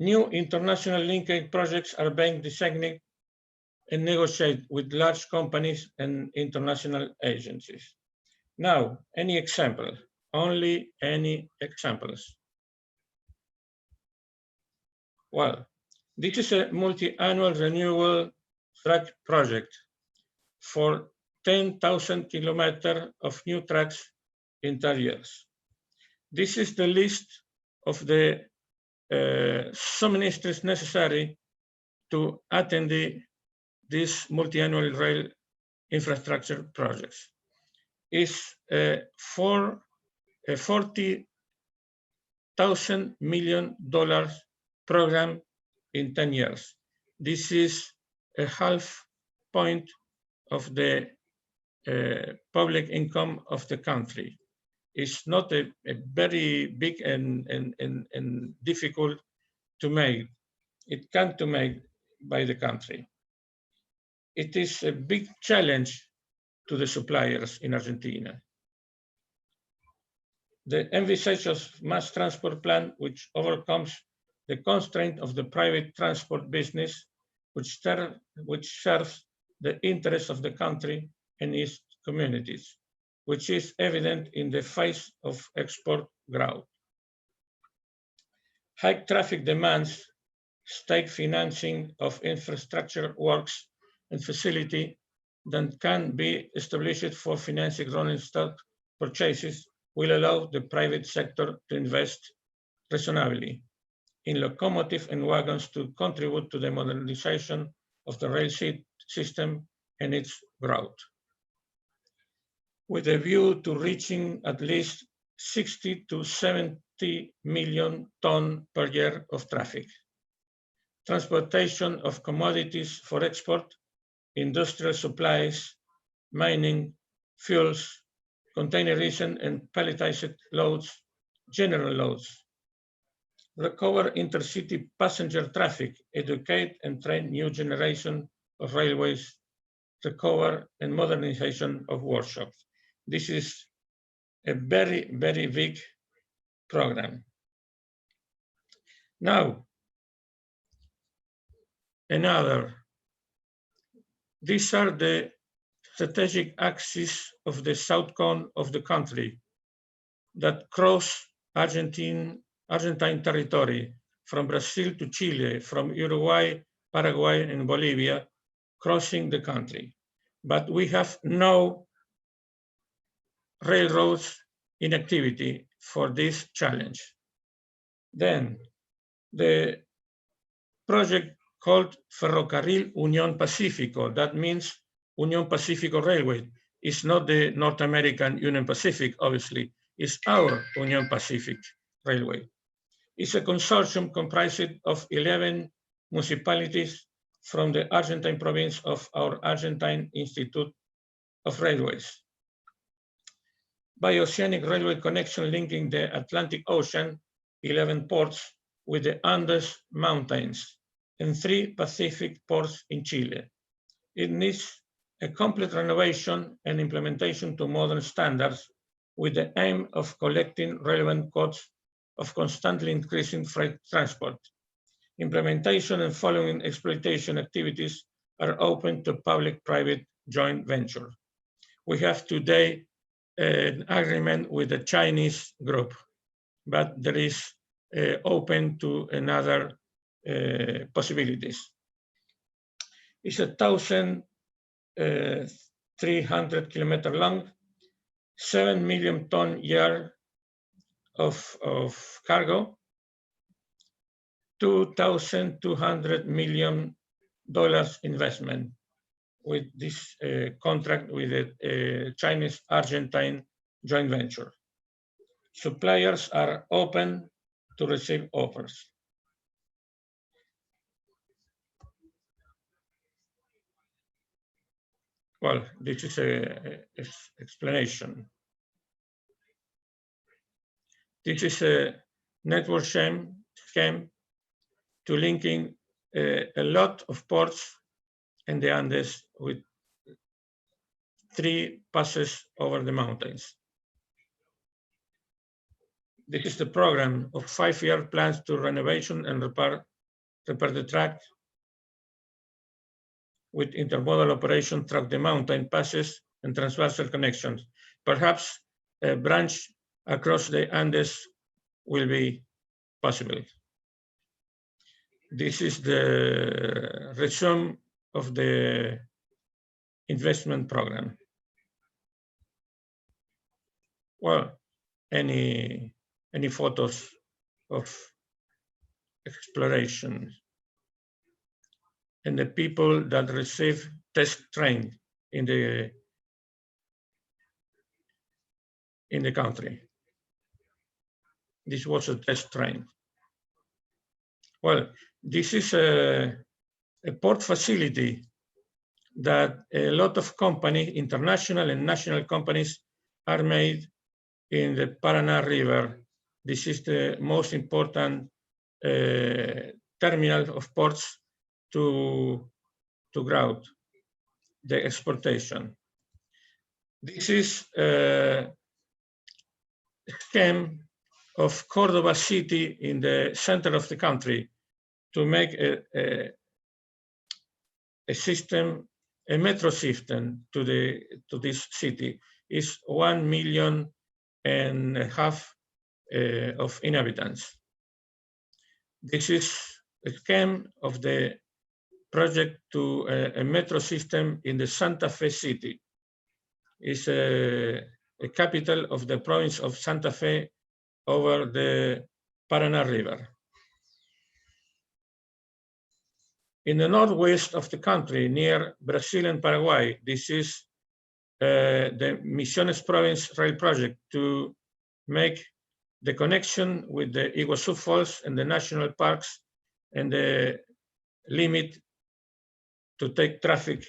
new international linkage projects are being designed and negotiated with large companies and international agencies. Now, any example? Only any examples? Well, this is a multi-annual renewable track project for 10,000 kilometers of new tracks in 10 years. This is the list of the subministries necessary to attend these multi-annual rail infrastructure projects. Is for a $40,000 million program in 10 years. This is a half point of the public income of the country. It's not a very big and difficult to make. It can't be made by the country. It is a big challenge to the suppliers in Argentina. The envisaged mass transport plan, which overcomes the constraint of the private transport business, which serves the interests of the country and its communities, which is evident in the face of export growth. High traffic demands, state financing of infrastructure works and facility that can be established for financing rolling stock purchases will allow the private sector to invest reasonably in locomotives and wagons to contribute to the modernization of the rail system and its growth, with a view to reaching at least 60 to 70 million tons per year of traffic. Transportation of commodities for export, industrial supplies, mining, fuels, containerization and palletized loads, general loads. Recover intercity passenger traffic, educate and train new generation of railways, recover and modernization of workshops. This is a very, very big program. Now, these are the strategic axes of the south cone of the country that cross Argentine territory from Brazil to Chile, from Uruguay, Paraguay, and Bolivia, crossing the country. But we have no railroads in activity for this challenge. Then the project called Ferrocarril Unión Pacífico, that means Unión Pacífico Railway. It's not the North American Union Pacific, obviously, it's our Unión Pacific Railway. It's a consortium comprised of 11 municipalities from the Argentine province of our Argentine Institute of Railways. Bioceanic railway connection linking the Atlantic Ocean, 11 ports, with the Andes Mountains, and 3 Pacific ports in Chile. It needs a complete renovation and implementation to modern standards with the aim of collecting relevant costs of constantly increasing freight transport. Implementation and following exploitation activities are open to public-private joint venture. We have today an agreement with the Chinese group, but there is open to another possibilities. It's 1,300 kilometers long, 7 million ton year of cargo, $2,200 million investment with this contract with the Chinese Argentine joint venture. Suppliers are open to receive offers. Well, this is an explanation. This is a network scheme to linking a lot of ports in the Andes with 3 passes over the mountains. This is the program of 5-year plans to renovation and repair repair the track, with intermodal operation, track the mountain passes and transversal connections. Perhaps a branch across the Andes will be possible. This is the resume of the investment program. Well, any photos of exploration and the people that receive test train in the country. This was a test train. Well, this is a port facility that a lot of companies, international and national companies, are made in the Paraná River. This is the most important terminal of ports to grout the exportation. This is a scheme of Cordoba city in the center of the country to make a system, a metro system to this city. Is 1.5 million of inhabitants. This is a scheme of the project to a metro system in the Santa Fe city. It's a capital of the province of Santa Fe over the Paraná River. In the northwest of the country, near Brazil and Paraguay, this is the Misiones province rail project to make the connection with the Iguazu Falls and the national parks and the limit to take traffic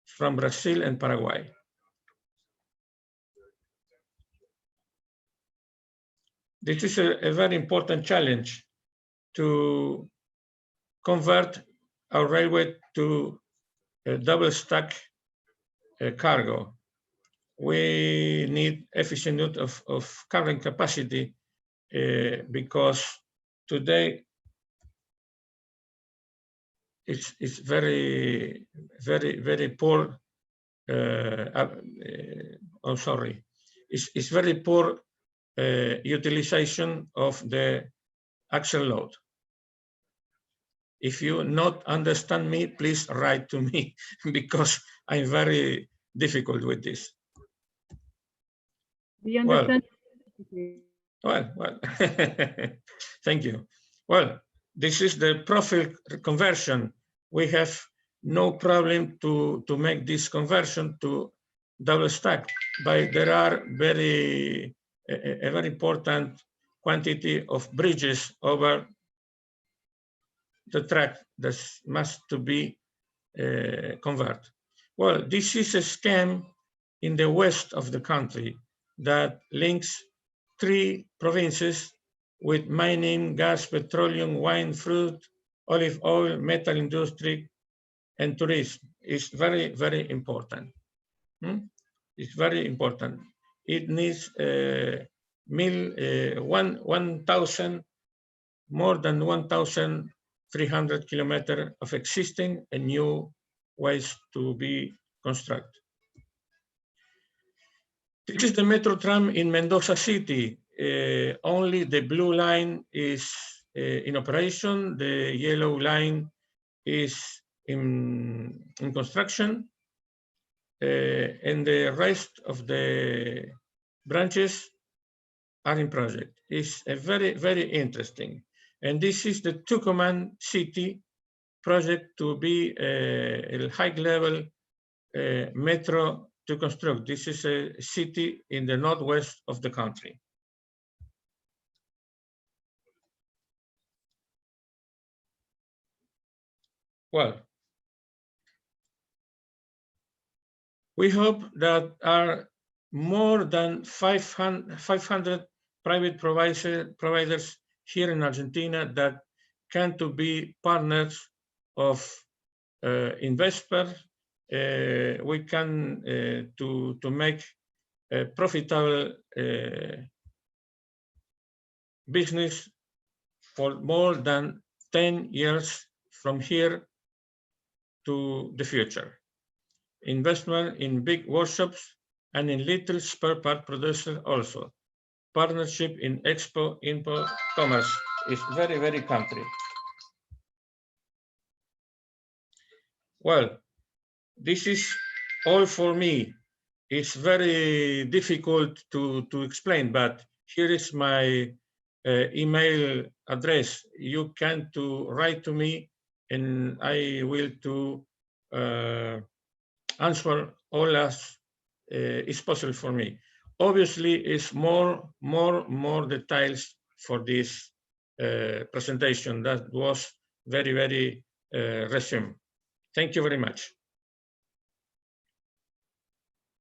from Brazil and Paraguay. This is a very important challenge to convert our railway to a double stack cargo. We need efficient use of carrying capacity because today it's very poor. It's very poor utilization of the axle load. If you not understand me, please write to me because I'm very difficult with this. We understand. Well, thank you. Well, this is the profile conversion. We have no problem to make this conversion to double stack, but there are a very important quantity of bridges over the track that must to be converted. Well, this is a scheme in the west of the country that links 3 provinces with mining, gas, petroleum, wine, fruit, olive oil, metal industry, and tourism. It's very important. It's very important. It needs 1,000, more than 1,300 kilometers of existing and new ways to be constructed. This is the Metro tram in Mendoza City. Only the blue line is in operation. The yellow line is in construction. And the rest of the branches are in project. It's a very interesting. And this is the Tucumán City project to be a high-level metro to construct. This is a city in the northwest of the country. Well, we hope that are more than 500 private providers here in Argentina that can to be partners of investors. We can to make a profitable business for more than 10 years from here to the future. Investment in big workshops and in little spare part production also. Partnership in export import commerce is very, very country. Well, this is all for me. It's very difficult to explain, but here is my email address. You can write to me, and I will answer all as is possible for me. Obviously, it's more details for this presentation. That was very, very resume. Thank you very much.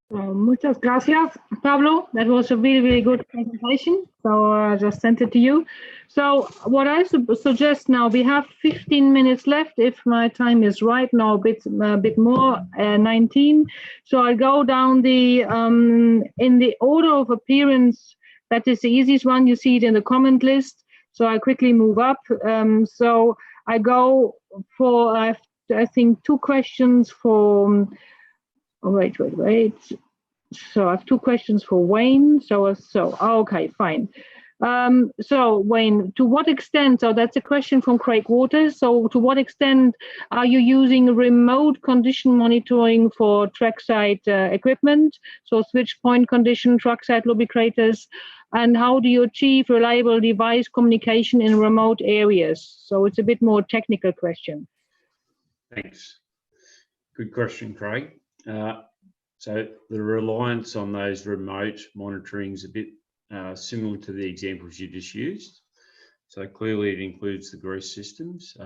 Muchas gracias, Pablo. That was a really, really good presentation. So I just sent it to you. So what I suggest now, we have 15 minutes left. If my time is right now, a bit more, 19. So I go down the in the order of appearance. That is the easiest one. You see it in the comment list. So I quickly move up. So I go for I think 2 questions for. Oh, wait. So I have 2 questions for Wayne. So okay, fine. So Wayne, to what extent, so that's a question from Craig Waters. So to what extent are you using remote condition monitoring for trackside equipment? So switch point condition, trackside lubricators, and how do you achieve reliable device communication in remote areas? So it's a bit more technical question. Thanks. Good question, Craig. So the reliance on those remote monitoring is a bit similar to the examples you just used. So clearly it includes the grease systems.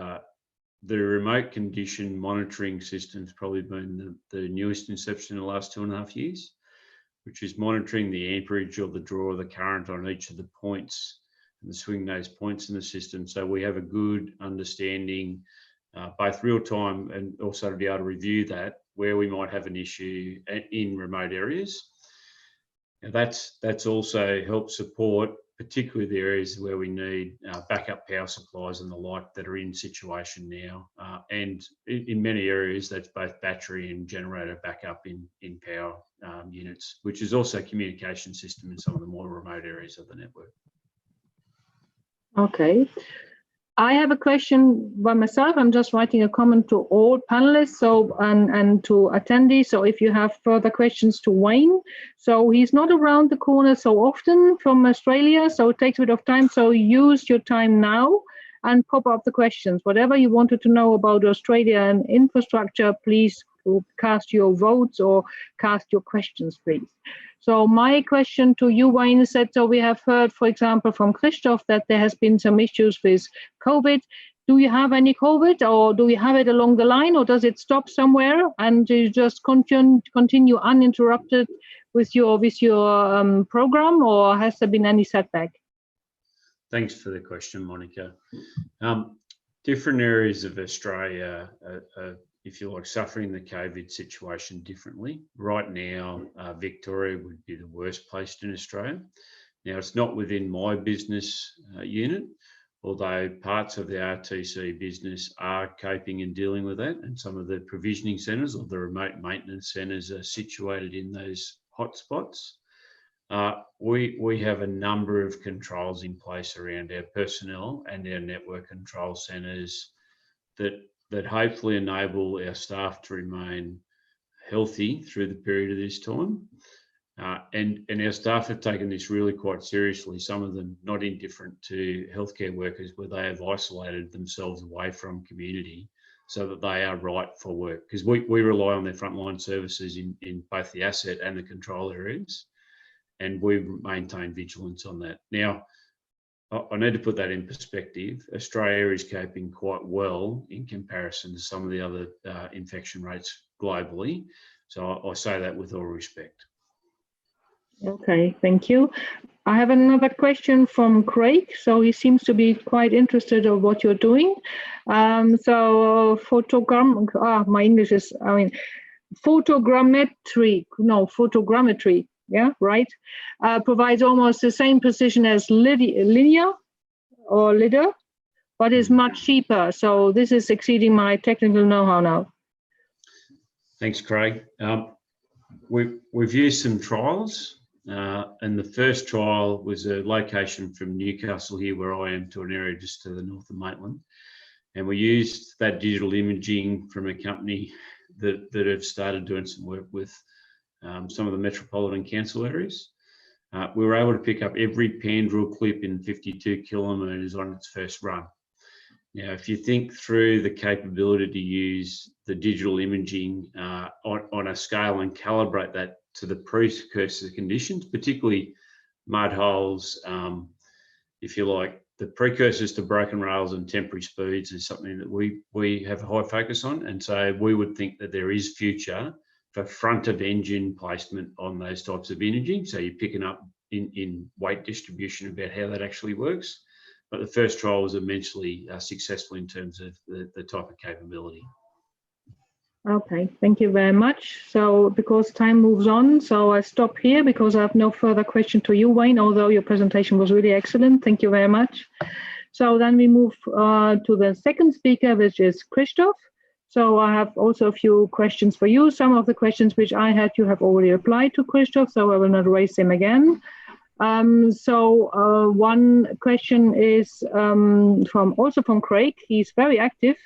The remote condition monitoring system's probably been the newest inception in the last 2.5 years, which is monitoring the amperage or the draw of the current on each of the points and the swing nose points in the system. So we have a good understanding, both real time and also to be able to review that where we might have an issue in remote areas. Now that's also helped support particularly the areas where we need backup power supplies and the like that are in situation now. And in many areas, that's both battery and generator backup in power units, which is also a communication system in some of the more remote areas of the network. Okay. I have a question by myself. I'm just writing a comment to all panelists and to attendees. So if you have further questions to Wayne, so he's not around the corner so often from Australia, so it takes a bit of time. So use your time now and pop up the questions. Whatever you wanted to know about Australian infrastructure, please cast your votes or cast your questions, please. So my question to you, Wayne, is that so we have heard, for example, from Christoph that there has been some issues with COVID. Do you have any COVID, or do you have it along the line, or does it stop somewhere and you just continue uninterrupted with your program, or has there been any setback? Thanks for the question, Monica. Different areas of Australia are if you like, suffering the COVID situation differently. Right now, Victoria would be the worst placed in Australia. Now, it's not within my business unit, although parts of the RTC business are coping and dealing with that, and some of the provisioning centres or the remote maintenance centres are situated in those hotspots. We have a number of controls in place around our personnel and our network control centres that hopefully enable our staff to remain healthy through the period of this time. And our staff have taken this really quite seriously, some of them not indifferent to healthcare workers, where they have isolated themselves away from community so that they are right for work. Because we rely on their frontline services in both the asset and the control areas, and we maintain vigilance on that. Now, I need to put that in perspective. Australia is coping quite well in comparison to some of the other infection rates globally. So I say that with all respect. Okay, thank you. I have another question from Craig. So he seems to be quite interested in what you're doing. My English is, photogrammetry. Yeah, right. Provides almost the same precision as LIDAR or LIDAR, but is much cheaper. So this is exceeding my technical know-how now. Thanks, Craig. We've used some trials, and the first trial was a location from Newcastle here, where I am, to an area just to the north of Maitland. And we used that digital imaging from a company that have started doing some work with some of the metropolitan council areas. We were able to pick up every Pandrel clip in 52 kilometres on its first run. Now, if you think through the capability to use the digital imaging on a scale and calibrate that to the precursor conditions, particularly mud holes, if you like, the precursors to broken rails and temporary speeds is something that we have a high focus on. And so we would think that there is future for front of engine placement on those types of imaging. So you're picking up in weight distribution about how that actually works. But the first trial was immensely successful in terms of the type of capability. Okay, thank you very much. So because time moves on, so I stop here because I have no further question to you, Wayne, although your presentation was really excellent. Thank you very much. So then we move to the second speaker, which is Christoph. So I have also a few questions for you. Some of the questions which I had, you have already applied to Christoph, so I will not raise them again. One question is also from Craig. He's very active.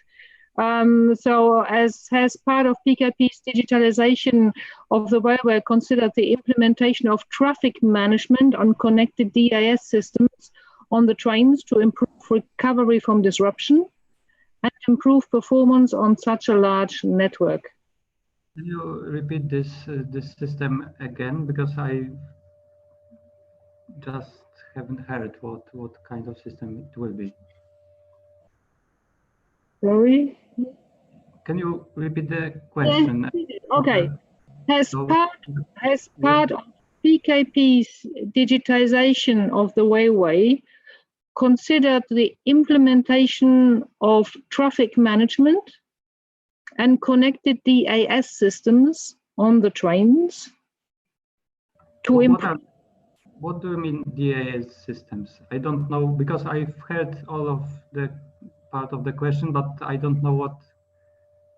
So as part of PKP's digitalization of the railway, considered the implementation of traffic management on connected DAS systems on the trains to improve recovery from disruption and improve performance on such a large network. Can you repeat this system again, because I just haven't heard what kind of system it will be. Sorry? Can you repeat the question? Okay. As part of PKP's digitization of the railway, considered the implementation of traffic management and connected DAS systems on the trains to improve. What do you mean DAS systems? I don't know, because I've heard all of the part of the question, but I don't know what.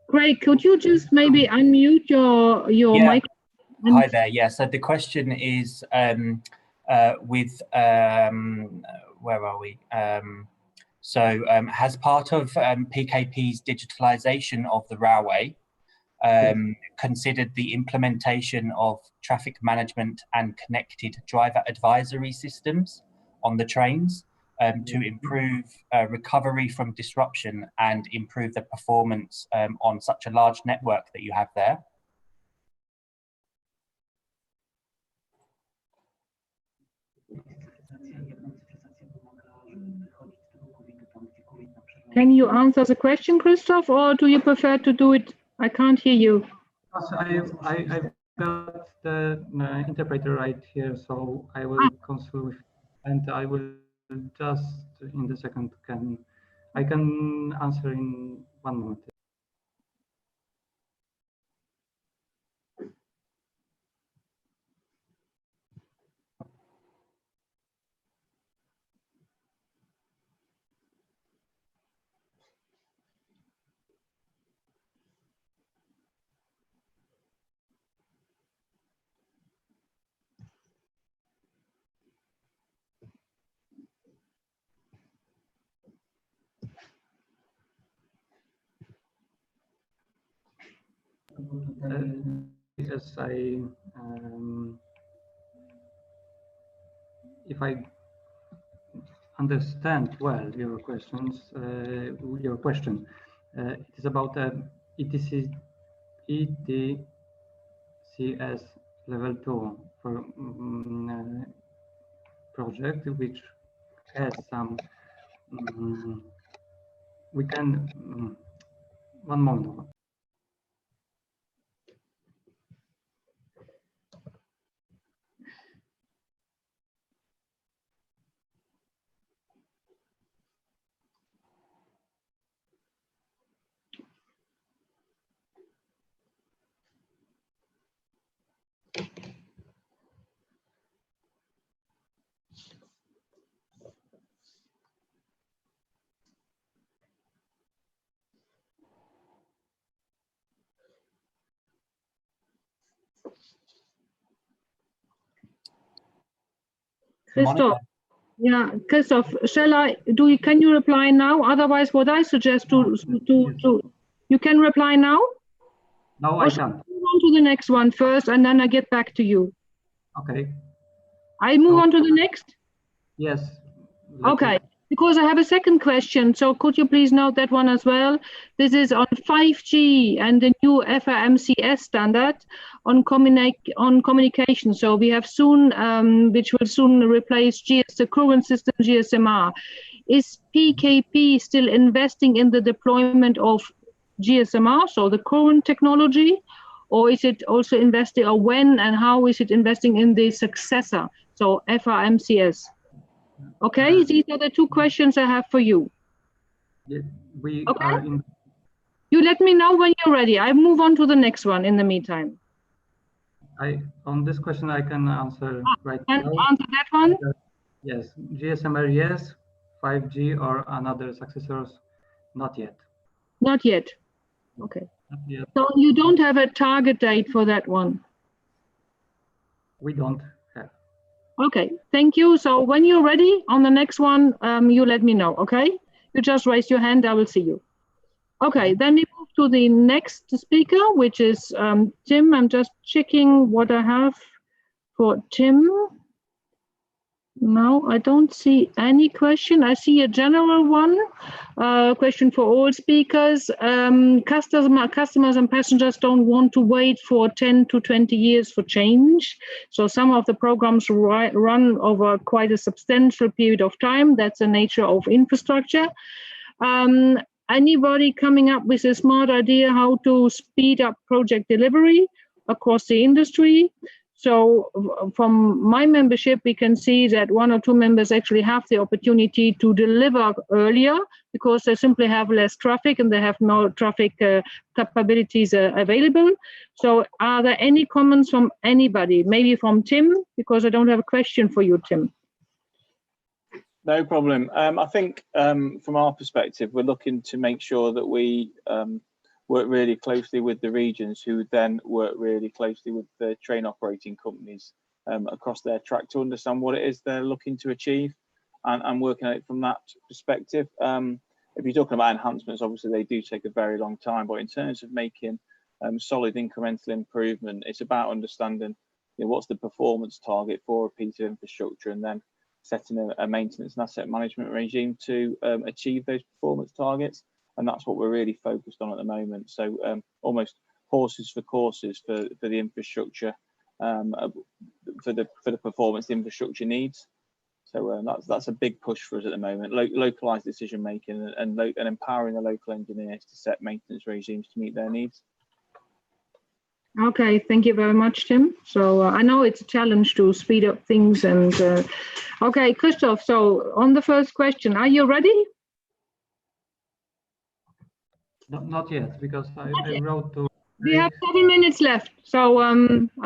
Craig, could you just maybe unmute your mic? Hi there. Yeah, so the question is where are we? Has part of PKP's digitalization of the railway considered the implementation of traffic management and connected driver advisory systems on the trains to improve recovery from disruption and improve the performance on such a large network that you have there? Can you answer the question, Christoph, or do you prefer to do it? I can't hear you. I've got the interpreter right here, so I will consult, and I will just in the second I can answer in 1 moment. Yes, if I understand well your question, it is about ETCS level 2 for project, which has some. We can 1 moment. Monica. Yeah, Christoph, can you reply now? Otherwise, what I suggest you can reply now? No, I can't. Move on to the next one first, and then I get back to you. Okay. I move on to the next? Yes. Okay, because I have a second question. So could you please note that one as well? This is on 5G and the new FRMCS standard on communication. So we have soon, which will soon replace the current system GSMR. Is PKP still investing in the deployment of GSMR, so the current technology, or is it also investing, or when and how is it investing in the successor, so FRMCS? Okay, these are the two questions I have for you. Yeah, we Okay. are in. You let me know when you're ready. I move on to the next one in the meantime. On this question, I can answer right Can now. answer that one? Yes, GSMR, yes. 5G or another successors, not yet. Not yet. Okay. Not yet. So you don't have a target date for that one? We don't have. Okay, thank you. So when you're ready on the next one, you let me know, okay? You just raise your hand, I will see you. Okay, then we move to the next speaker, which is Tim. I'm just checking what I have for Tim. No, I don't see any question. I see a general one, question for all speakers. Customers and passengers don't want to wait for 10 to 20 years for change. So some of the programs run over quite a substantial period of time. That's the nature of infrastructure. Anybody coming up with a smart idea how to speed up project delivery across the industry? So from my membership, we can see that one or two members actually have the opportunity to deliver earlier because they simply have less traffic and they have more traffic capabilities available. So are there any comments from anybody? Maybe from Tim, because I don't have a question for you, Tim. No problem. I think from our perspective, we're looking to make sure that we work really closely with the regions, who then work really closely with the train operating companies across their track to understand what it is they're looking to achieve and working at it from that perspective. If you're talking about enhancements, obviously they do take a very long time, but in terms of making solid incremental improvement, it's about understanding what's the performance target for a piece of infrastructure and then setting a maintenance and asset management regime to achieve those performance targets. And that's what we're really focused on at the moment. So almost horses for courses for the infrastructure, for the performance the infrastructure needs. So that's a big push for us at the moment. Localized decision making and empowering the local engineers to set maintenance regimes to meet their needs. Okay, thank you very much, Tim. So I know it's a challenge to speed up things. And okay, Christoph. So on the first question, are you ready? Not yet, because I wrote to. We have 7 minutes left. So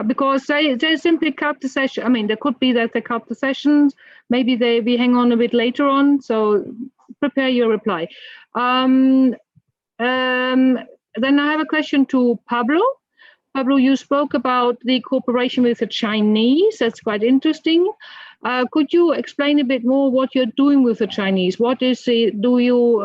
because they simply cut the session. I mean, there could be that they cut the sessions. Maybe we hang on a bit later on. So prepare your reply. Then I have a question to Pablo. Pablo, you spoke about the cooperation with the Chinese. That's quite interesting. Could you explain a bit more what you're doing with the Chinese? What is it? Do you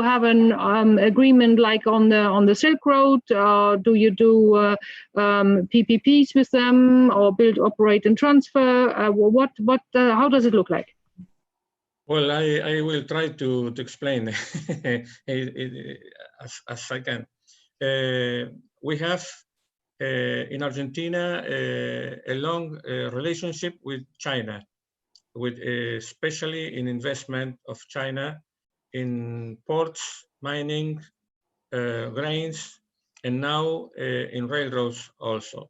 have an agreement like on the Silk Road? Do you do PPPs with them, or build, operate, and transfer? How does it look like? Well, I will try to explain as I can. We have in Argentina a long relationship with China, especially in investment of China in ports, mining, grains, and now in railroads also.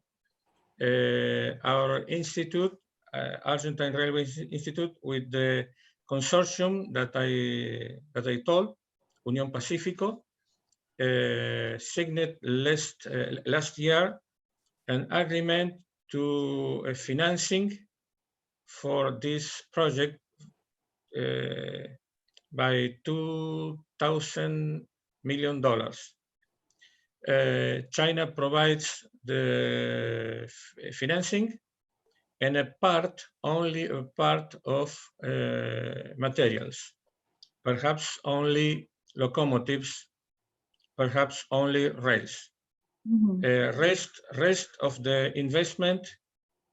Our institute, Argentine Railway Institute, with the consortium that I told, Unión Pacífico, signed last year an agreement to financing for this project by $2,000 million. China provides the financing, and only a part of materials, perhaps only locomotives, perhaps only rails. Rest of the investment,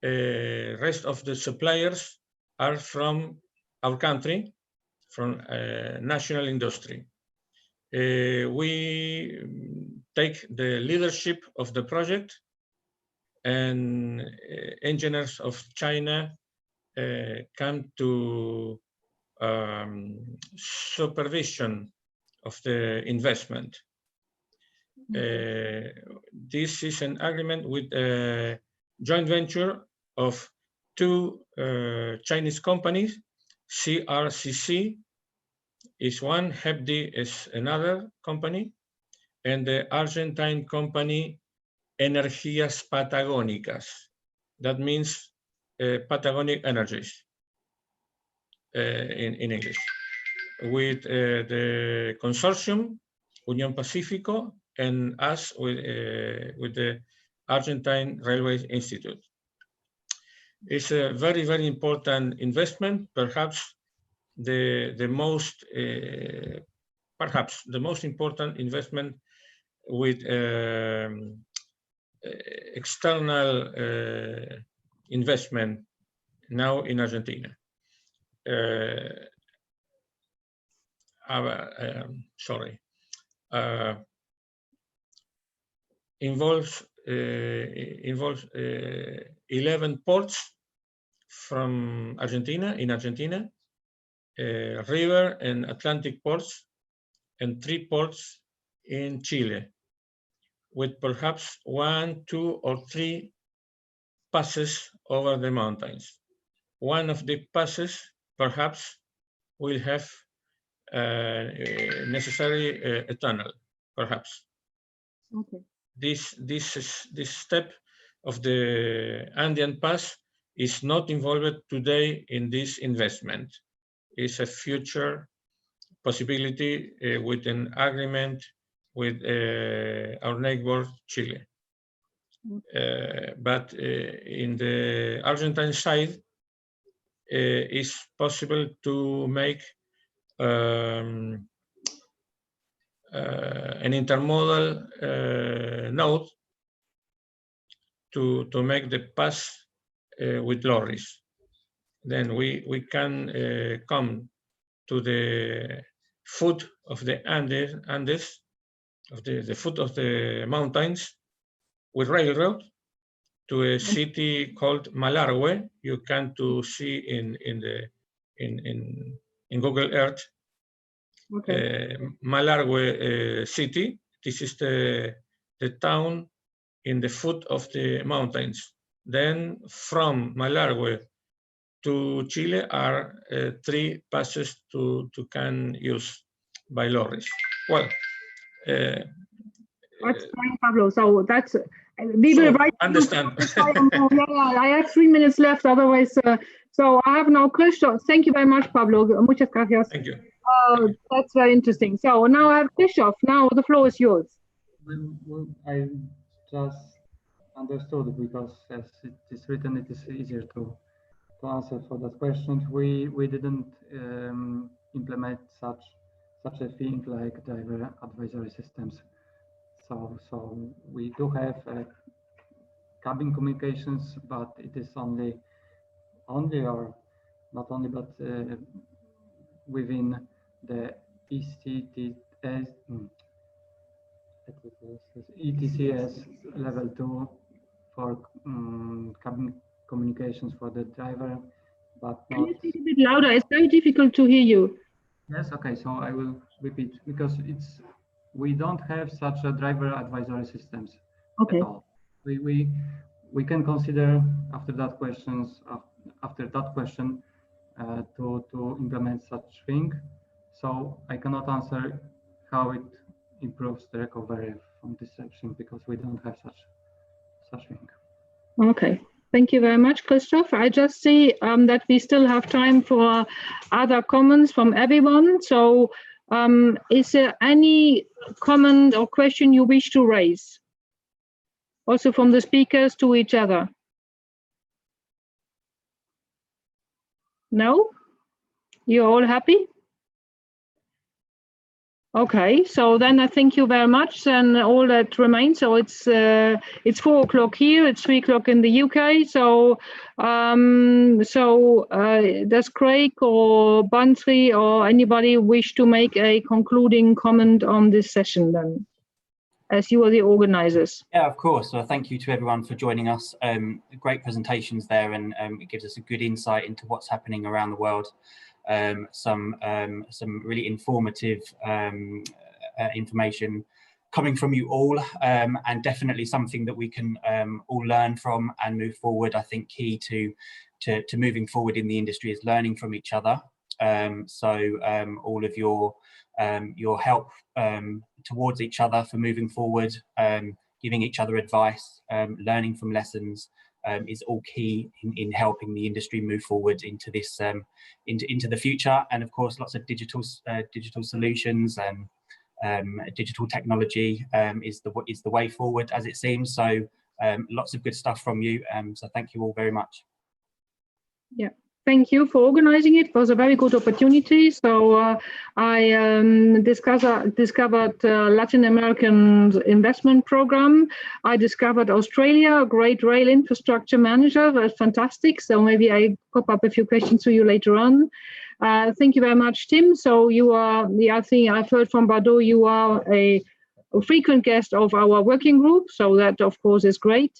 rest of the suppliers are from our country, from national industry. We take the leadership of the project, and engineers of China come to supervision of the investment. This is an agreement with a joint venture of two Chinese companies. CRCC is one, HEPDI is another company, and the Argentine company Energías Patagónicas. That means Patagonic Energies in English. With the consortium, Unión Pacífico, and us with the Argentine Railway Institute. It's a very, very important investment, perhaps the most important investment with external investment now in Argentina. Involves 11 ports from Argentina, in Argentina, river and Atlantic ports, and 3 ports in Chile, with perhaps 1, 2, or 3 passes over the mountains. One of the passes perhaps will have necessary a tunnel, perhaps. Okay. This step of the Andean Pass is not involved today in this investment. It's a future possibility with an agreement with our neighbor Chile. But in the Argentine side, it's possible to make an intermodal node to make the pass with lorries. Then we can come to the foot of the Andes, of the foot of the mountains with railroad to a city called Malargüe. You can see in Google Earth. Okay. Malargüe city. This is the town in the foot of the mountains. Then from Malargüe to Chile are 3 passes to can use by lorries. Well, that's fine, Pablo. So that's we will write. Understand. I have 3 minutes left. Otherwise, so I have now Christoph. Thank you very much, Pablo. Muchas gracias. Thank you. That's very interesting. So now I have Christoph. Now the floor is yours. Well, I just understood, because as it is written, it is easier to answer for that question. We didn't implement such a thing like driver advisory systems. So we do have cabin communications, but it is only or not only, but within the ETCS level 2 for cabin communications for the driver, but not. Can you speak a bit louder? It's very difficult to hear you. Yes, okay, so I will repeat, because we don't have such a driver advisory systems at all. We can consider after that question to implement such thing. So I cannot answer how it improves the recovery from disruption, because we don't have such thing. Okay. Thank you very much, Christoph. I just see that we still have time for other comments from everyone. So is there any comment or question you wish to raise? Also from the speakers to each other. No? You're all happy? Okay, so then I thank you very much, and all that remains. So it's 4 o'clock here, it's 3 o'clock in the UK. So does Craig or Bantry or anybody wish to make a concluding comment on this session then, as you are the organizers? Yeah, of course. So thank you to everyone for joining us. Great presentations there, and it gives us a good insight into what's happening around the world. Some really informative information coming from you all, and definitely something that we can all learn from and move forward. I think key to moving forward in the industry is learning from each other. All of your help towards each other for moving forward, giving each other advice, learning from lessons, is all key in helping the industry move forward into this into the future. And of course, lots of digital solutions and digital technology is the way forward, as it seems. So lots of good stuff from you. So thank you all very much. Yeah. Thank you for organizing it. It was a very good opportunity. So I discovered Latin American investment program. I discovered Australia, a great rail infrastructure manager. That's fantastic. So maybe I pop up a few questions to you later on. Thank you very much, Tim. So you are, I think I've heard from Bado, you are a frequent guest of our working group, so that of course is great.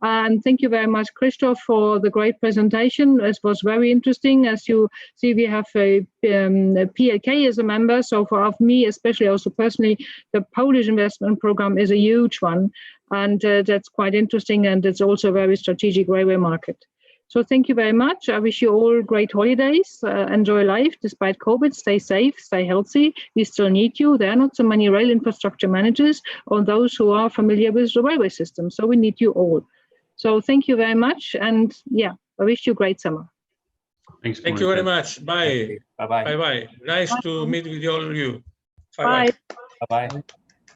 And thank you very much, Christoph, for the great presentation. It was very interesting. As you see, we have a PLK as a member, so for me, especially also personally, the Polish investment program is a huge one, and that's quite interesting, and it's also a very strategic railway market. So thank you very much. I wish you all great holidays. Enjoy life despite COVID. Stay safe, stay healthy. We still need you. There are not so many rail infrastructure managers or those who are familiar with the railway system. So we need you all. So thank you very much. And yeah, I wish you a great summer. Thanks. Thank you very much. Bye. Bye-bye. Bye-bye. Nice to meet with all of you. Bye. Bye-bye.